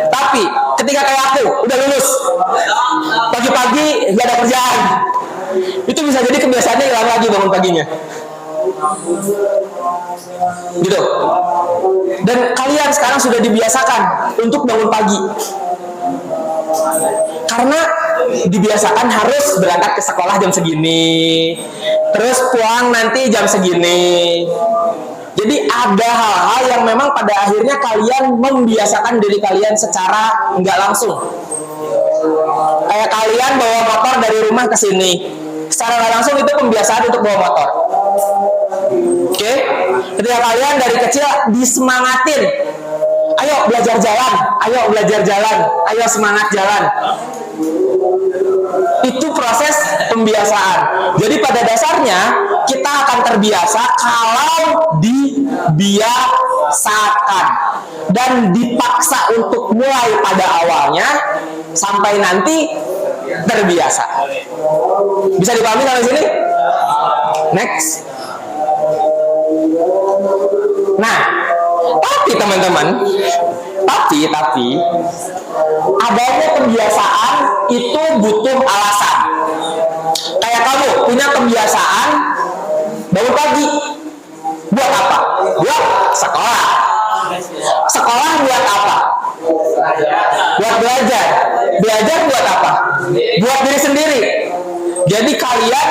Tapi ketika kayak aku udah lulus, pagi-pagi gak ada kerjaan, itu bisa jadi kebiasaannya hilang lagi bangun paginya. Gitu. Dan kalian sekarang sudah dibiasakan untuk bangun pagi. Karena dibiasakan harus berangkat ke sekolah jam segini, terus pulang nanti jam segini. Jadi ada hal-hal yang memang pada akhirnya kalian membiasakan diri kalian secara nggak langsung. Kayak kalian bawa motor dari rumah ke sini, secara nggak langsung itu pembiasaan untuk bawa motor. Oke? Ketika kalian dari kecil disemangatin, ayo belajar jalan, ayo semangat jalan. Itu proses pembiasaan. Jadi pada dasarnya kita akan terbiasa kalau dibiasakan dan dipaksa untuk mulai pada awalnya sampai nanti terbiasa. Bisa dipahami sampai sini? Next. Nah, tapi teman-teman, tapi adanya kebiasaan itu butuh alasan. Kayak kamu punya kebiasaan bangun pagi, buat apa? Buat sekolah. Sekolah buat apa? Buat belajar. Belajar buat apa? Buat diri sendiri. Jadi kalian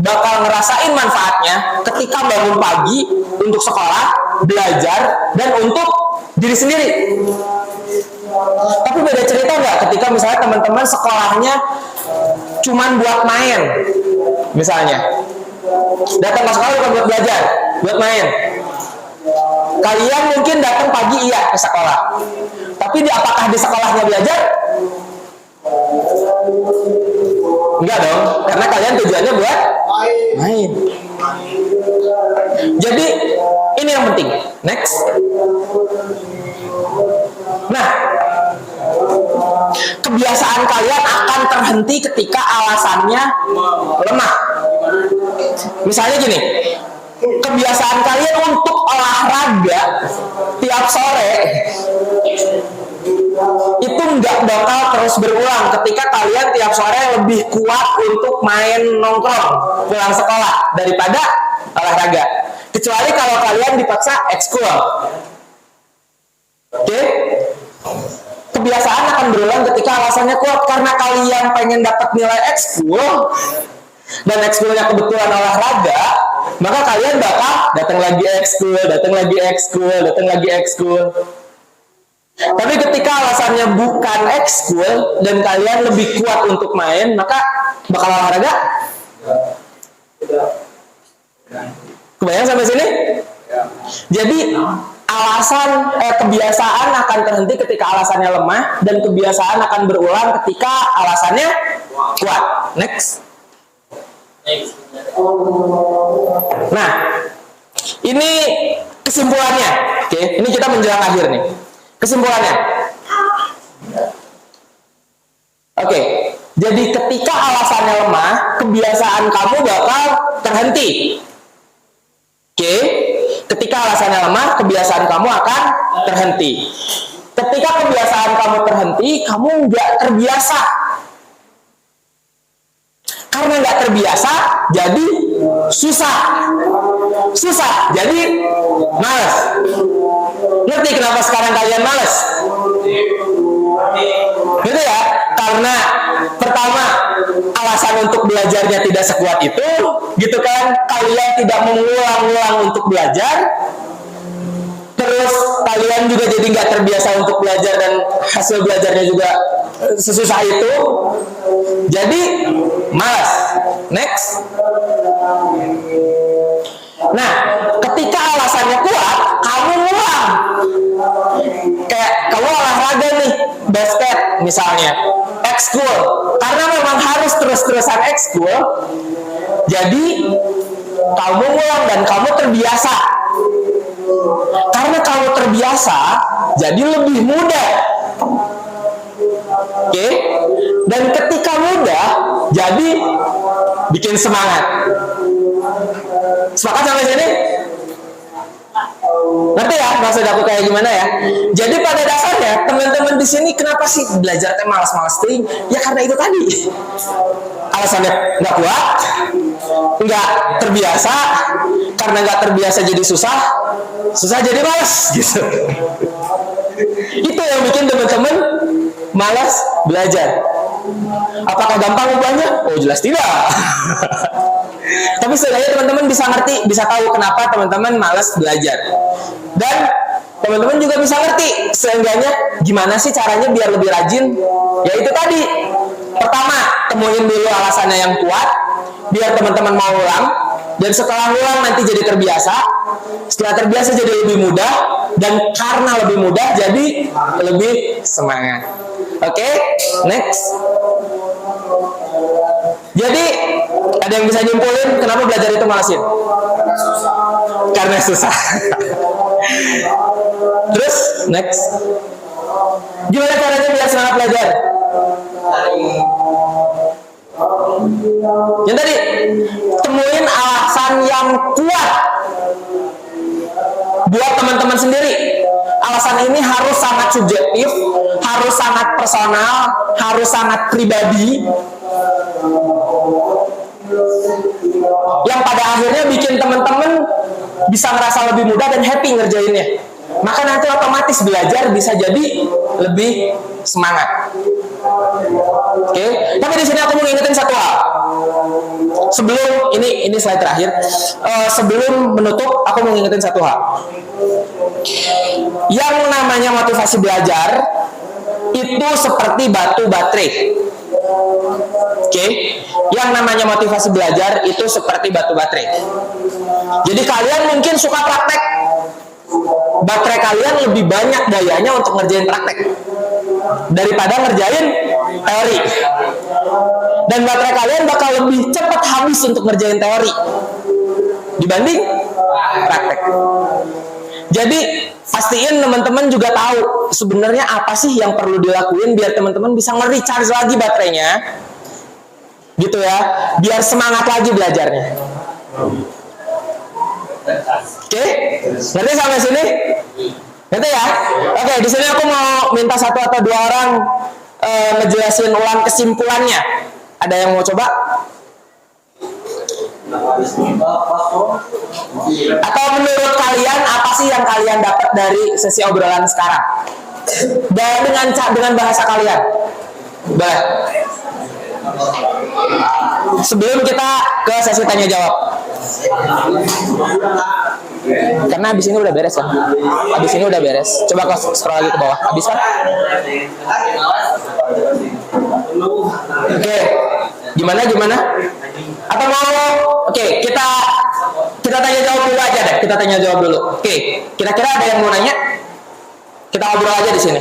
bakal ngerasain manfaatnya ketika bangun pagi untuk sekolah, belajar, dan untuk diri sendiri. Tapi beda cerita nggak ketika misalnya teman-teman sekolahnya cuman buat main, misalnya datang ke sekolah bukan buat belajar, buat main. Kalian mungkin datang pagi iya ke sekolah, tapi apakah di sekolahnya belajar? Enggak dong, karena kalian tujuannya buat main. Jadi ini yang penting. Next. Nah, kebiasaan kalian akan terhenti ketika alasannya lemah. Misalnya gini, kebiasaan kalian untuk olahraga tiap sore itu nggak bakal terus berulang ketika kalian tiap sore lebih kuat untuk main nongkrong pulang sekolah daripada olahraga. Kecuali kalau kalian dipaksa ekskul. Oke? Kebiasaan akan berulang ketika alasannya kuat karena kalian pengen dapat nilai ekskul dan ekskulnya kebetulan olahraga, maka kalian bakal datang lagi ekskul. Tapi ketika alasannya bukan ekskul dan kalian lebih kuat untuk main, maka bakal olahraga. Kebayang sampai sini? Jadi kebiasaan akan terhenti ketika alasannya lemah dan kebiasaan akan berulang ketika alasannya kuat. Next. Nah, ini kesimpulannya. Oke, ini kita menjelang akhir nih. Kesimpulannya. Oke, jadi ketika alasannya lemah, kebiasaan kamu bakal terhenti. Oke, ketika alasannya lemah, kebiasaan kamu akan terhenti. Ketika kebiasaan kamu terhenti, kamu nggak terbiasa. Karena nggak terbiasa, jadi susah, jadi malas. Ngerti kenapa sekarang kalian malas? Gitu ya? Karena pertama, alasan untuk belajarnya tidak sekuat itu, gitu kan? Kalian tidak mengulang-ulang untuk belajar. Terus kalian juga jadi nggak terbiasa untuk belajar dan hasil belajarnya juga sesusah itu. Jadi malas. Next. Nah, ketika alasannya kuat, kamu ngulang. Kayak kamu olahraga nih, basket misalnya. ekskul. Karena memang harus terus-terusan ekskul, jadi kamu ngulang dan kamu terbiasa. Karena kamu terbiasa, jadi lebih mudah. Oke? Dan ketika mudah, jadi bikin semangat. Sepakat sampai sini? Ngerti ya maksud aku kayak gimana ya? Jadi pada dasarnya teman-teman di sini kenapa sih belajar teh malas-malas ting? Ya karena itu tadi. Alasannya nggak kuat, nggak terbiasa, karena nggak terbiasa jadi susah, susah jadi malas gitu. Itu yang bikin teman-teman malas belajar. Apakah gampang ubahnya? Oh jelas tidak. Tapi setidaknya teman-teman bisa ngerti, bisa tahu kenapa teman-teman malas belajar. Dan teman-teman juga bisa ngerti seenggaknya gimana sih caranya biar lebih rajin. Yaitu tadi, pertama temuin dulu alasannya yang kuat, biar teman-teman mau ulang. Dan setelah ulang nanti jadi terbiasa. Setelah terbiasa jadi lebih mudah. Dan karena lebih mudah jadi lebih semangat. Oke, next. Jadi ada yang bisa nyimpulin kenapa belajar itu malasin? Karena susah. Terus next. Gimana caranya biar semangat belajar? Yang tadi, temuin alasan yang kuat buat teman-teman sendiri. Alasan ini harus sangat subjektif, harus sangat personal, harus sangat pribadi, yang pada akhirnya bikin teman-teman bisa ngerasa lebih mudah dan happy ngerjainnya. Maka nanti otomatis belajar bisa jadi lebih semangat. Oke, tapi di sini aku mau ngingetin satu hal. Sebelum ini slide terakhir, sebelum menutup aku mau ngingetin satu hal. Yang namanya motivasi belajar itu seperti batu baterai. Oke, yang namanya motivasi belajar itu seperti batu baterai. Jadi kalian mungkin suka praktek. Baterai kalian lebih banyak dayanya untuk ngerjain praktek daripada ngerjain teori. Dan baterai kalian bakal lebih cepat habis untuk ngerjain teori dibanding praktek. Jadi pastiin teman-teman juga tahu sebenarnya apa sih yang perlu dilakuin biar teman-teman bisa nge-recharge lagi baterainya, gitu ya, biar semangat lagi belajarnya. Oke, ngerti sampai sini? Ngerti ya? Oke, di sini aku mau minta satu atau dua orang ngejelasin ulang kesimpulannya. Ada yang mau coba? Atau menurut kalian apa sih yang kalian dapat dari sesi obrolan sekarang? Dan dengan bahasa kalian. Boleh. Sebelum kita ke sesi tanya jawab. Karena abis ini udah beres kan? Abis ini udah beres. Coba kau scroll lagi ke bawah. Abis kan? Oke. Gimana? Atau mau? Oke, kita tanya jawab dulu aja deh. Kita tanya jawab dulu. Oke. Kira-kira ada yang mau nanya? Kita ngobrol aja di sini.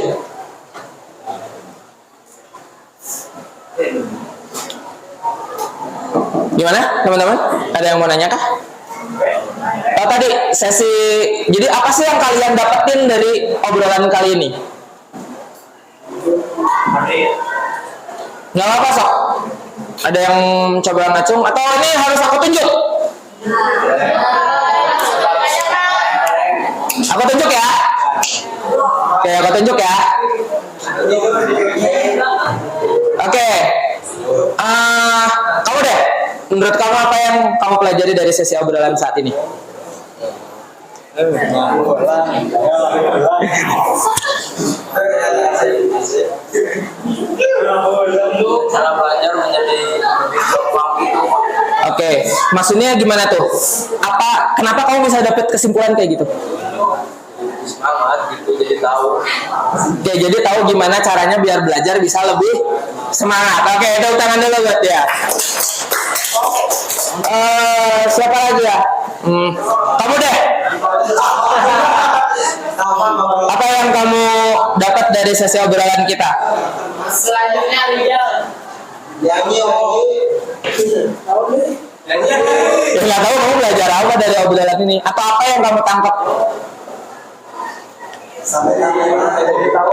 Gimana, teman-teman? Ada yang mau nanya kah? Oh, tadi sesi. Jadi apa sih yang kalian dapetin dari obrolan kali ini? Nggak apa-apa sok. Ada yang coba ngacung atau ini harus aku tunjuk? Aku tunjuk ya. Oke, aku tunjuk ya. Oke. Kamu deh. Menurut kamu apa yang kamu pelajari dari sesi obrolan saat ini? Cara belajar menjadi Oke, maksudnya gimana tuh? Kenapa kamu bisa dapet kesimpulan kayak gitu? semangat gitu, jadi tahu. Oke, jadi tahu gimana caranya biar belajar bisa lebih semangat. Oke, tepuk tangan dulu buat dia. Siapa lagi ya? Kamu deh. Apa yang kamu dapat dari sesi obrolan kita? Selanjutnya Rijal. Nyanyi. Ya nggak tahu kamu belajar apa dari obrolan ini atau apa yang kamu tangkap? Sampai jadi tahu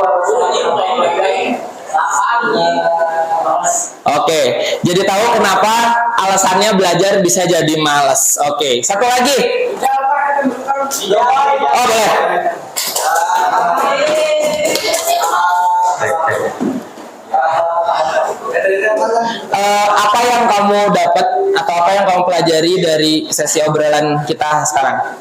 Oke, jadi tahu kenapa alasannya belajar bisa jadi malas. Oke, satu lagi. Oh boleh. Apa yang kamu dapat atau apa yang kamu pelajari dari sesi obrolan kita sekarang?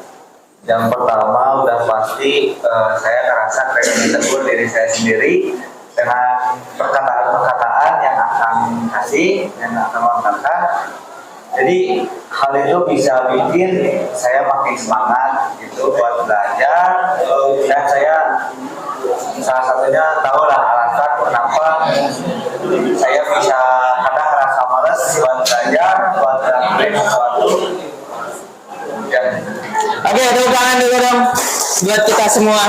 Yang pertama udah pasti saya ngerasa pengen menegur diri saya sendiri dengan perkataan-perkataan yang akan kasih yang akan lontarkan. Jadi hal itu bisa bikin saya makin semangat gitu buat belajar, dan saya salah satunya tahu lah alasan kenapa saya bisa kadang rasa malas buat belajar, buat melakukan sesuatu. Oke, tepuk tangan dulu dong buat kita semua.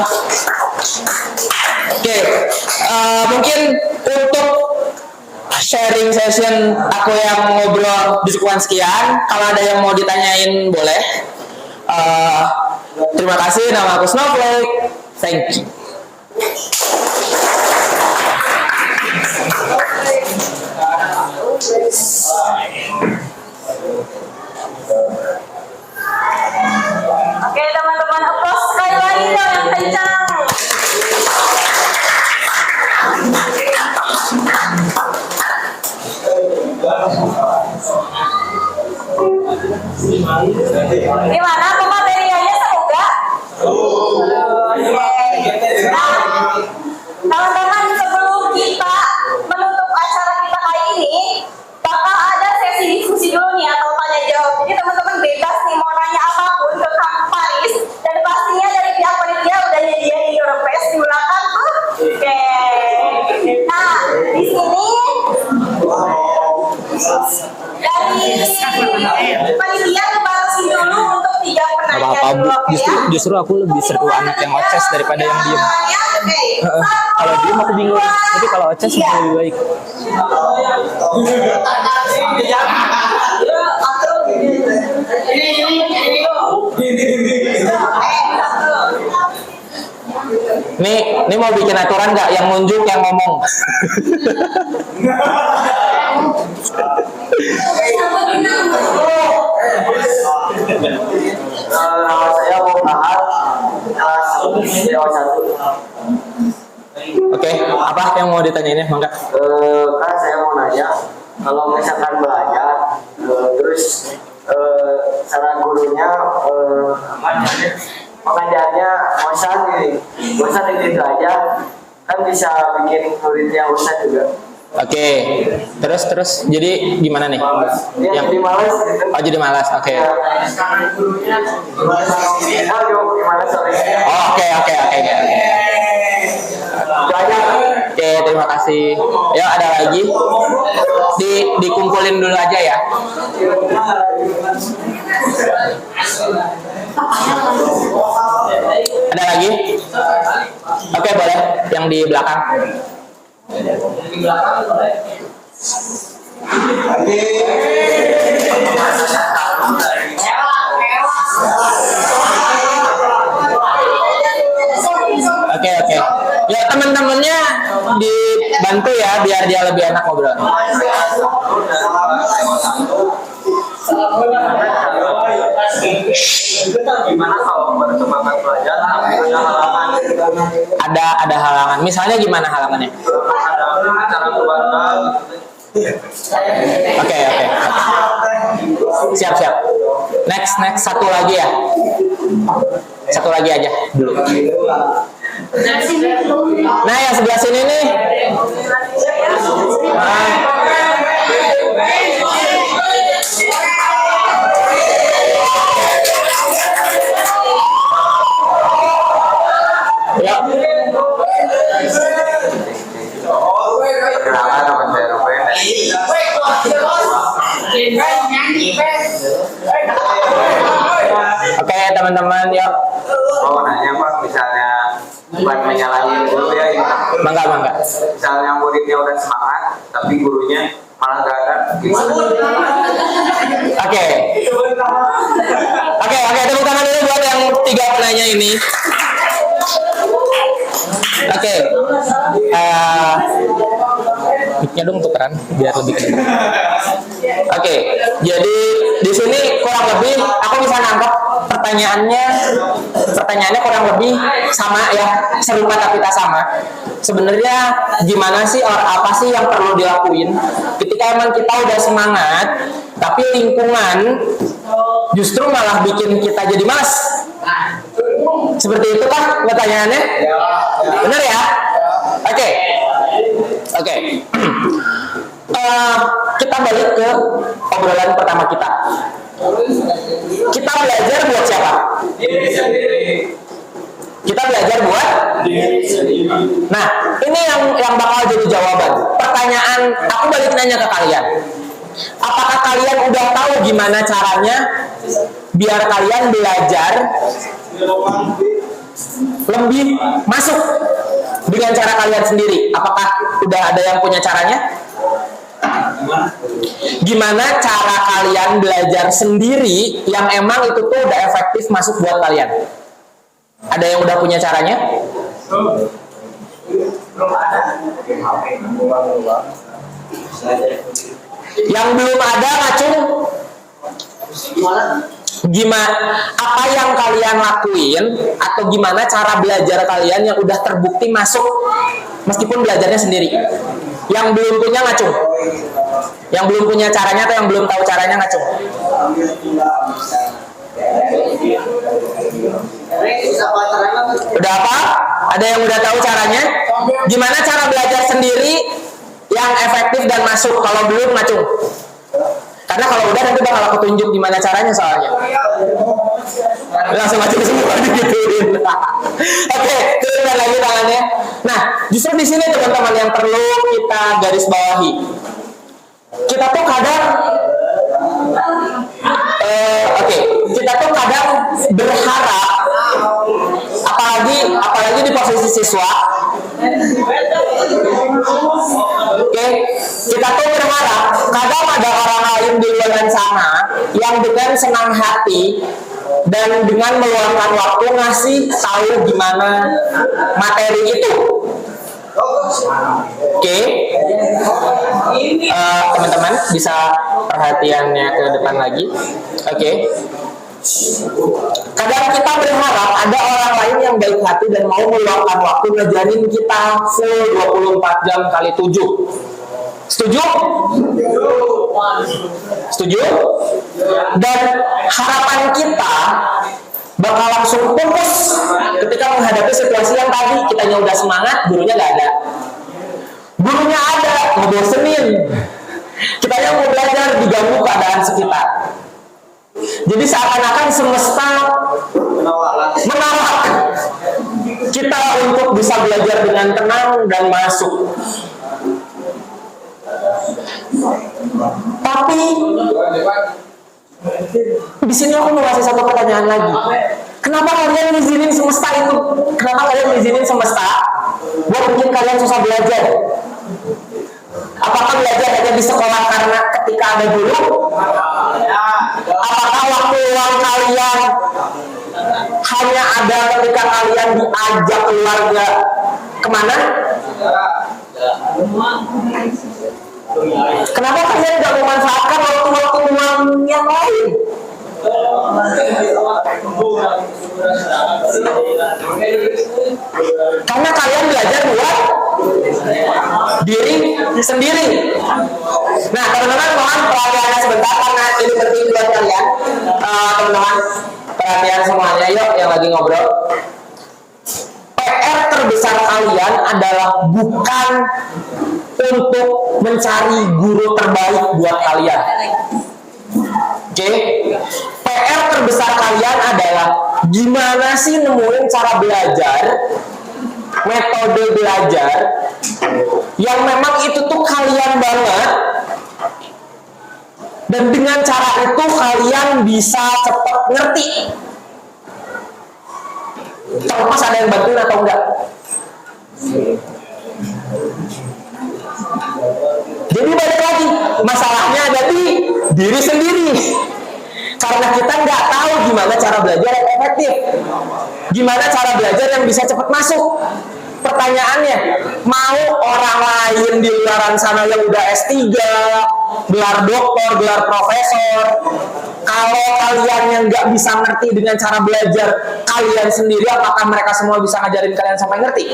Oke, mungkin untuk sharing session aku yang ngobrol diskuan sekian. Kalau ada yang mau ditanyain boleh. Terima kasih, nama aku Snowflake. Thank you. Oke teman-teman, applause sekali lagi dong yang kencang. Gimana pemateriannya, seru gak? Nah, teman-teman, sebelum kita menutup acara kita kali ini, bakal ada sesi diskusi dulu nih atau tanya jawab. Jadi teman-teman bebas nih mau nanya apapun ke Kang Paris, dan pastinya dari pihak panitia udah nyediain Eurofest di belakang tuh. Oke. Nah, di sini dari panitia ngebatasin dulu untuk 3 penanya Apa-apa, Bu. dulu, oke ya? Justru aku lebih seru anak yang oces daripada yang diem. Oke. Kalau diem aku bingung, tapi kalau oces Tiga. lebih baik. Ini mau bikin aturan nggak? Yang nunjuk yang ngomong. Nama saya Muhammad, kelas CO1. Oke, apa yang mau ditanyain? Mangga. Kan saya mau nanya, kalau misalkan belajar, terus cara gurunya mengajarnya bosan itu aja, kan bisa bikin muridnya bosan juga. Oke, terus jadi gimana nih? Dia jadi malas gitu. Oh jadi malas, oke. Ya, sekarang gurunya gimana sorry. Oh, oke. Oke, terima kasih. Ya ada lagi? Dikumpulin dulu aja ya. Ada lagi? Oke, boleh. Yang di belakang. Oke. Ya teman-temannya dibantu ya biar dia lebih enak ngobrol. Gimana kalau bersemangat belajar ada halangan? Ada halangan. Misalnya gimana halangannya? Ada cara berbangga. Oke. Siap. Next satu lagi ya. Satu lagi aja dulu. Nah, yang sebelah sini nih. Ya. Perkenalan nama saya Ruben. Oke, teman-teman, yuk. Mau nanya Pak, misalnya semangat, tapi gurunya malah gak ada. Gimana? Oke, tepuk tangan dulu buat yang 3 penanya ini. Oke, mic-nya dong tukeran biar lebih kedengaran. Oke, jadi di sini kurang lebih aku bisa nangkep pertanyaannya kurang lebih sama ya, serupa tapi tak sama. Sebenarnya gimana sih, apa sih yang perlu dilakuin ketika emang kita udah semangat tapi lingkungan justru malah bikin kita jadi malas? Seperti itu kah pertanyaannya? Benar ya? Oke. Kita balik ke obrolan pertama kita. Kita belajar buat siapa? Kita belajar buat diri sendiri. Nah, ini yang bakal jadi jawaban. Pertanyaan, aku balik nanya ke kalian. Apakah kalian udah tahu gimana caranya biar kalian belajar lebih masuk dengan cara kalian sendiri? Apakah udah ada yang punya caranya? Gimana cara kalian belajar sendiri yang emang itu tuh udah efektif masuk buat kalian? Ada yang udah punya caranya? Yang belum ada, ngacung? Gimana? Apa yang kalian lakuin atau gimana cara belajar kalian yang udah terbukti masuk meskipun belajarnya sendiri? Yang belum punya, ngacung? Yang belum punya caranya atau yang belum tahu caranya, ngacung? Udah apa? Ada yang udah tahu caranya? Gimana cara belajar sendiri yang efektif dan masuk? Kalau belum, ngacung. Karena kalau udah nanti bakal aku tunjuk gimana caranya soalnya. Langsung ngacung semua digituin. Oke, turunkan lagi tangannya. Nah, justru di sini teman-teman yang perlu kita garis bawahi. Kita tuh kadang kita tuh kadang berharap, apalagi di posisi siswa. Kita tuh berharap kadang ada orang lain di luar sana yang dengan senang hati dan dengan meluangkan waktu ngasih tahu gimana materi itu. Teman-teman bisa perhatiannya ke depan lagi. Kadang kita berharap ada orang lain yang baik hati dan mau meluangkan waktu ngajarin kita full 24 jam kali 7. Setuju? Setuju? Dan harapan kita bakal langsung fokus ketika menghadapi situasi yang tadi kitanya udah semangat, gurunya nggak ada. Gurunya ada, ngebosenin. Kitanya mau belajar, diganggu keadaan sekitar. Jadi seakan-akan semesta menolak kita untuk bisa belajar dengan tenang dan masuk. Tapi di sini aku mau kasih satu pertanyaan lagi. Kenapa kalian ngizinin semesta itu? Kenapa kalian ngizinin semesta buat bikin kalian susah belajar? Apakah belajar hanya di sekolah karena ketika ada guru? Apakah waktu luang kalian hanya ada ketika kalian diajak keluarga kemana? Kenapa kalian tidak memanfaatkan waktu-waktu luang yang lain? Karena kalian belajar buat diri sendiri. Nah, teman-teman, mohon perhatiannya sebentar karena ini penting buat kalian. Teman-teman, perhatian semuanya, yuk yang lagi ngobrol. PR terbesar kalian adalah bukan untuk mencari guru terbaik buat kalian. PR terbesar kalian adalah gimana sih nemuin cara belajar, metode belajar yang memang itu tuh kalian banget, dan dengan cara itu kalian bisa cepat ngerti. Terlepas ada yang bantuin atau enggak. diri sendiri. Karena kita nggak tahu gimana cara belajar yang efektif, gimana cara belajar yang bisa cepat masuk. Pertanyaannya, mau orang lain di luaran sana yang udah S3, gelar doktor, gelar profesor, kalau kalian yang nggak bisa ngerti dengan cara belajar kalian sendiri, apakah mereka semua bisa ngajarin kalian sampai ngerti?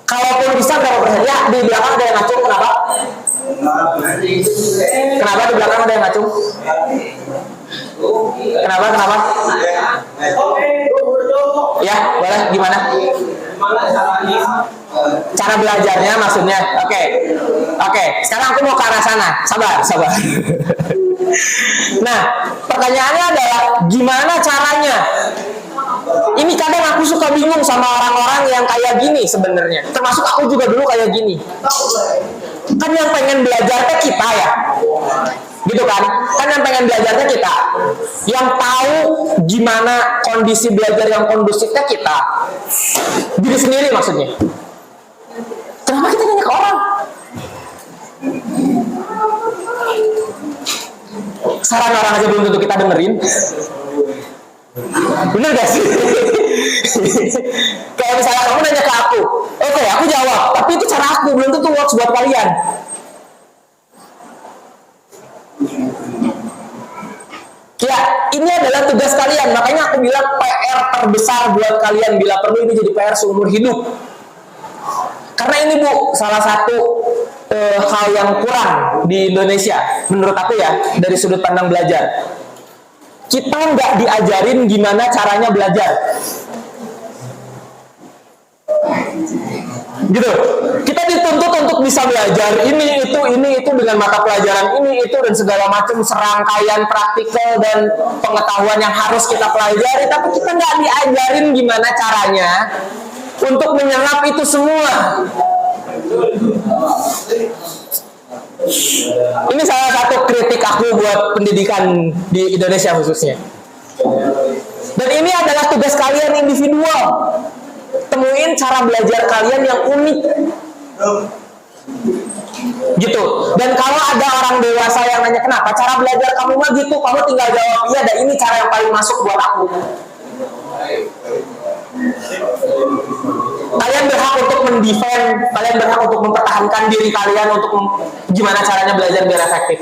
Kalaupun bisa berapa persen? Ya, di belakang ada yang ngacung, kenapa? Kenapa di belakang ada yang ngacung? Kenapa? Ya, boleh, gimana? Cara belajarnya maksudnya? Oke, sekarang aku mau ke arah sana. Sabar. Nah, pertanyaannya adalah gimana caranya? Ini kadang aku suka bingung sama orang-orang yang kayak gini sebenarnya. Termasuk aku juga dulu kayak gini. Kan yang pengen belajarnya kita ya. Gitu kan? Kan yang pengen belajarnya kita. Yang tahu gimana kondisi belajar yang kondusifnya kita. Diri sendiri maksudnya. Kenapa kita nanya ke orang? Saran orang aja belum tentu kita dengerin. Bener gak sih? Kayak misalnya kamu nanya ke aku, oke, aku jawab, tapi itu cara aku, belum tentu works buat kalian. Ya, ini adalah tugas kalian, makanya aku bilang PR terbesar buat kalian, bila perlu ini jadi PR seumur hidup. Karena ini Bu, salah satu hal yang kurang di Indonesia, menurut aku ya, dari sudut pandang belajar. Kita nggak diajarin gimana caranya belajar. Gitu. Kita dituntut untuk bisa belajar ini itu dengan mata pelajaran ini itu dan segala macam serangkaian praktikal dan pengetahuan yang harus kita pelajari, tapi kita nggak diajarin gimana caranya untuk menyerap itu semua. Ini salah satu kritik aku buat pendidikan di Indonesia khususnya. Dan ini adalah tugas kalian individual. Temuin cara belajar kalian yang unik. Gitu. Dan kalau ada orang dewasa yang nanya kenapa cara belajar kamu mah gitu, kamu tinggal jawab iya, dan ini cara yang paling masuk buat aku. Kalian berhak untuk mendefend, kalian berhak untuk mempertahankan diri kalian untuk gimana caranya belajar biar efektif.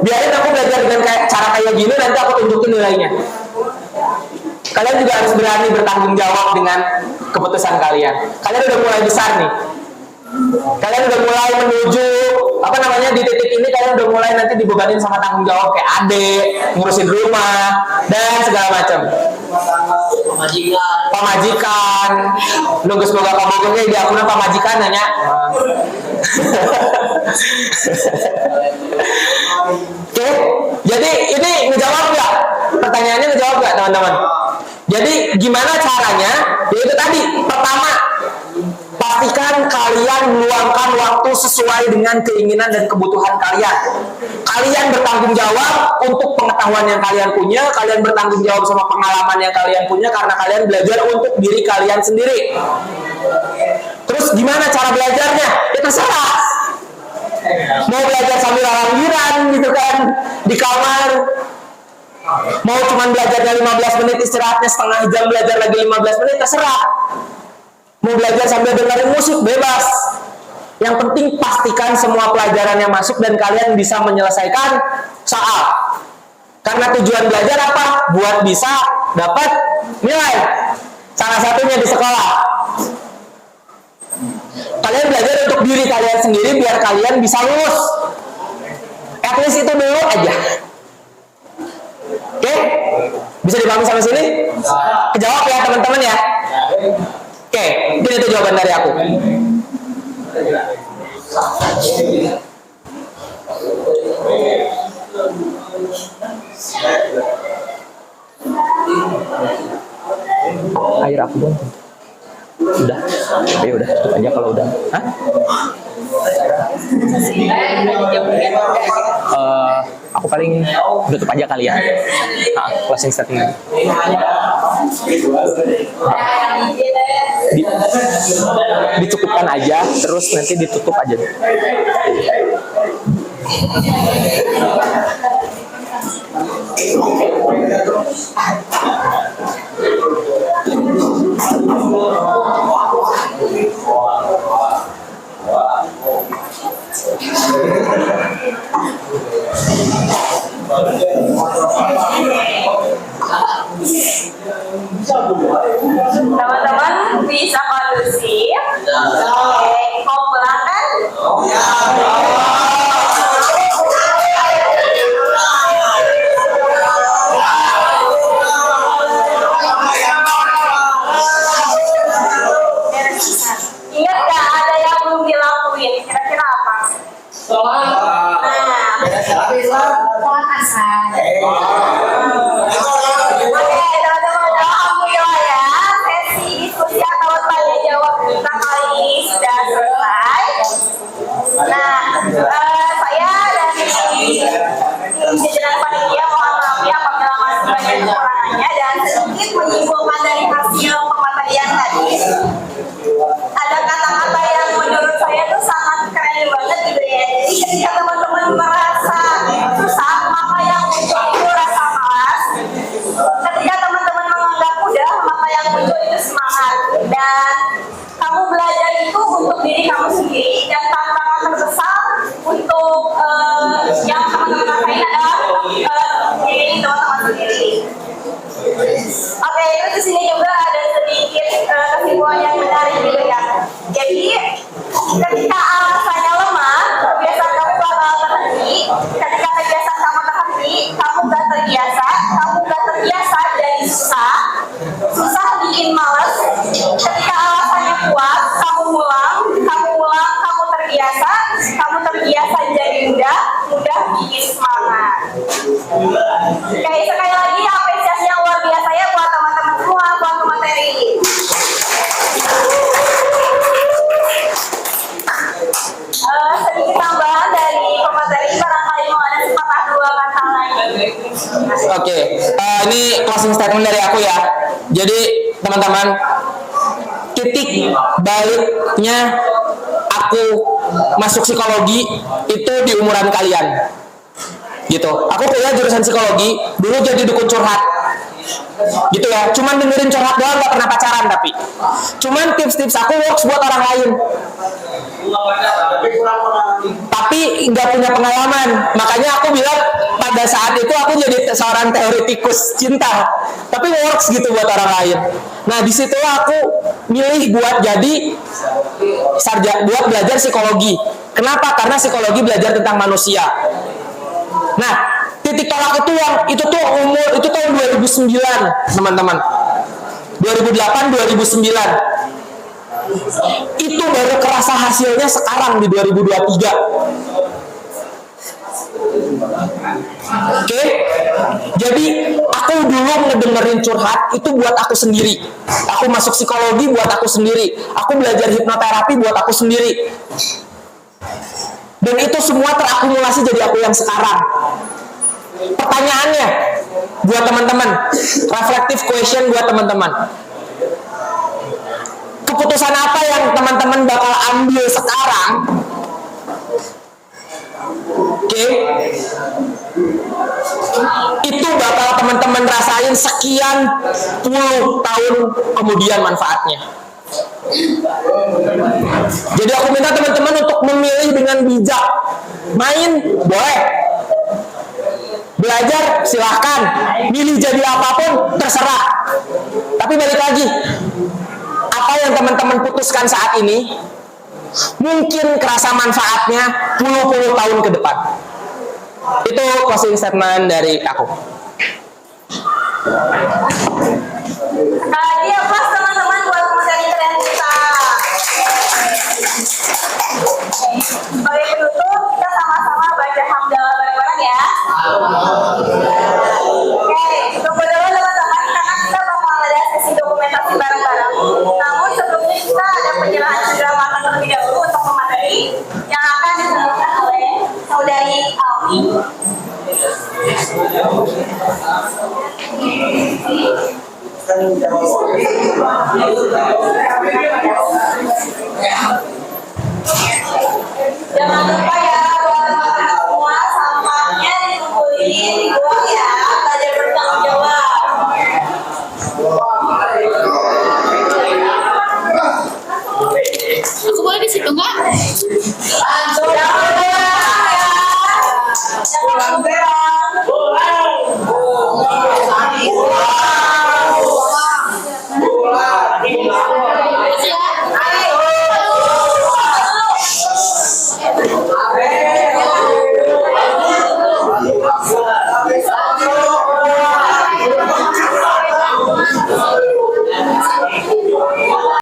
Biarin aku belajar dengan cara kayak gini, nanti aku tunjukin nilainya. Kalian juga harus berani bertanggung jawab dengan keputusan kalian. Kalian udah mulai besar nih. Kalian udah mulai menuju di titik ini kalian udah mulai nanti dibebanin sama tanggung jawab kayak adik, ngurusin rumah dan segala macam. Pamajikan, nunggu semoga kabogongnya di akunan pamajikan nanya. Oke, jadi ini ngejawab nggak? Pertanyaannya ngejawab nggak teman-teman? Jadi gimana caranya? Yaitu tadi, pertama, pastikan kalian meluangkan waktu sesuai dengan keinginan dan kebutuhan kalian. Kalian bertanggung jawab untuk pengetahuan yang kalian punya, kalian bertanggung jawab sama pengalaman yang kalian punya karena kalian belajar untuk diri kalian sendiri. Terus gimana cara belajarnya? Ya terserah. Mau belajar sambil langgiran gitu kan di kamar, mau cuman belajarnya 15 menit, istirahatnya setengah jam, belajar lagi 15 menit, terserah. Mau belajar sambil dengerin musik, bebas. Yang penting pastikan semua pelajaran yang masuk dan kalian bisa menyelesaikan soal. Karena tujuan belajar apa? Buat bisa dapat nilai. Salah satunya di sekolah. Kalian belajar untuk diri kalian sendiri biar kalian bisa lulus. At least itu dulu aja. Oke? Bisa dipahami sampai sini? Kejawab ya teman-teman ya? Oke, mungkin itu jawaban dari aku. Air aku dong. Udah, ya udah, tutup aja kalau udah. Hah? Aku paling tutup aja kali ya. Closing statement. dicukupkan aja, terus nanti ditutup aja. Teman-teman bisa kondusif. Oke, mau pulang kan? Ingat gak ada yang belum dilakuin? Kira-kira apa? Sholat asar. Oke, teman-teman, alhamdulillah ya. Sesi diskusi atau tanya jawab kita kali ini sudah selesai. Nah, saya dari tim jajaran panitia mohon maaf ya apabila masih banyak kekurangannya dan sedikit menyimpulkan dari hasil pematerian tadi. Ada kata-kata yang menurut saya tuh sangat keren banget gitu ya. Jadi ketika teman-teman merasa susah, maka yang muncul itu rasa malas. Ketika teman-teman menganggap mudah, maka yang muncul itu semangat. Dan kamu belajar itu untuk diri kamu sendiri. Dan tantangan terbesar untuk yang teman-teman rasain adalah diri teman-teman sendiri. Oke, itu di sini juga ada sedikit kesimpulan yang menarik gitu ya. Jadi ketika alasannya lemah, kebiasaan kamu bakal terhenti. Ketika kebiasaan kamu terhenti, kamu gak terbiasa jadi susah. Susah bikin males. Ketika alasannya kuat, kamu terbiasa jadi mudah bikin semangat. Oke, sekali lagi apresiasi yang luar biasa ya buat teman-teman semua, buat materi. Sedikit tambahan dari pemateri, barangkali mau ada sepatah dua kata lagi. Oke, ini closing statement dari aku ya. Jadi teman-teman, titik baliknya aku masuk psikologi itu di umuran kalian. Gitu. Aku kuliah jurusan psikologi, dulu jadi dukun curhat. Gitu ya, cuman dengerin curhat doang, gak pernah pacaran tapi. Cuman tips-tips aku works buat orang lain. Tapi nggak punya pengalaman, makanya aku bilang pada saat itu aku jadi seorang teoretikus cinta, tapi works gitu buat orang lain. Nah disitulah aku milih buat jadi buat belajar psikologi. Kenapa? Karena psikologi belajar tentang manusia. Nah titik tolak itu tuh umur itu tahun 2009 teman-teman, 2008 2009. Itu baru kerasa hasilnya sekarang di 2023. Oke? Jadi aku dulu ngedengerin curhat itu buat aku sendiri. Aku masuk psikologi buat aku sendiri. Aku belajar hipnoterapi buat aku sendiri. Dan itu semua terakumulasi jadi aku yang sekarang. Pertanyaannya buat teman-teman, reflective question buat teman-teman. Keputusan apa yang teman-teman bakal ambil sekarang? Oke, itu bakal teman-teman rasain sekian puluh tahun kemudian manfaatnya. Jadi aku minta teman-teman untuk memilih dengan bijak. Main boleh, belajar silahkan, milih jadi apapun terserah. Tapi balik lagi, apa yang teman-teman putuskan saat ini mungkin kerasa manfaatnya puluh-puluh tahun ke depan. Itu closing statement dari aku. Dia pas teman-teman buat materi keren kita. Sebagai penutup, kita sama-sama baca hamdalah bareng-bareng ya. Oke, tunggu dulu teman-teman, karena kita bakal ada sesi dokumentasi bareng-bareng. Namun sebelumnya kita ada penyerahan sederhana terlebih dahulu untuk pemateri yang akan disampaikan oleh saudari Almi. Jangan lupa ya buat anak semua sampahnya dikumpulin, dibuang ya, belajar bertanggung jawab. Aku boleh di situ nggak? Jangan lupa ya. Jangan lupa.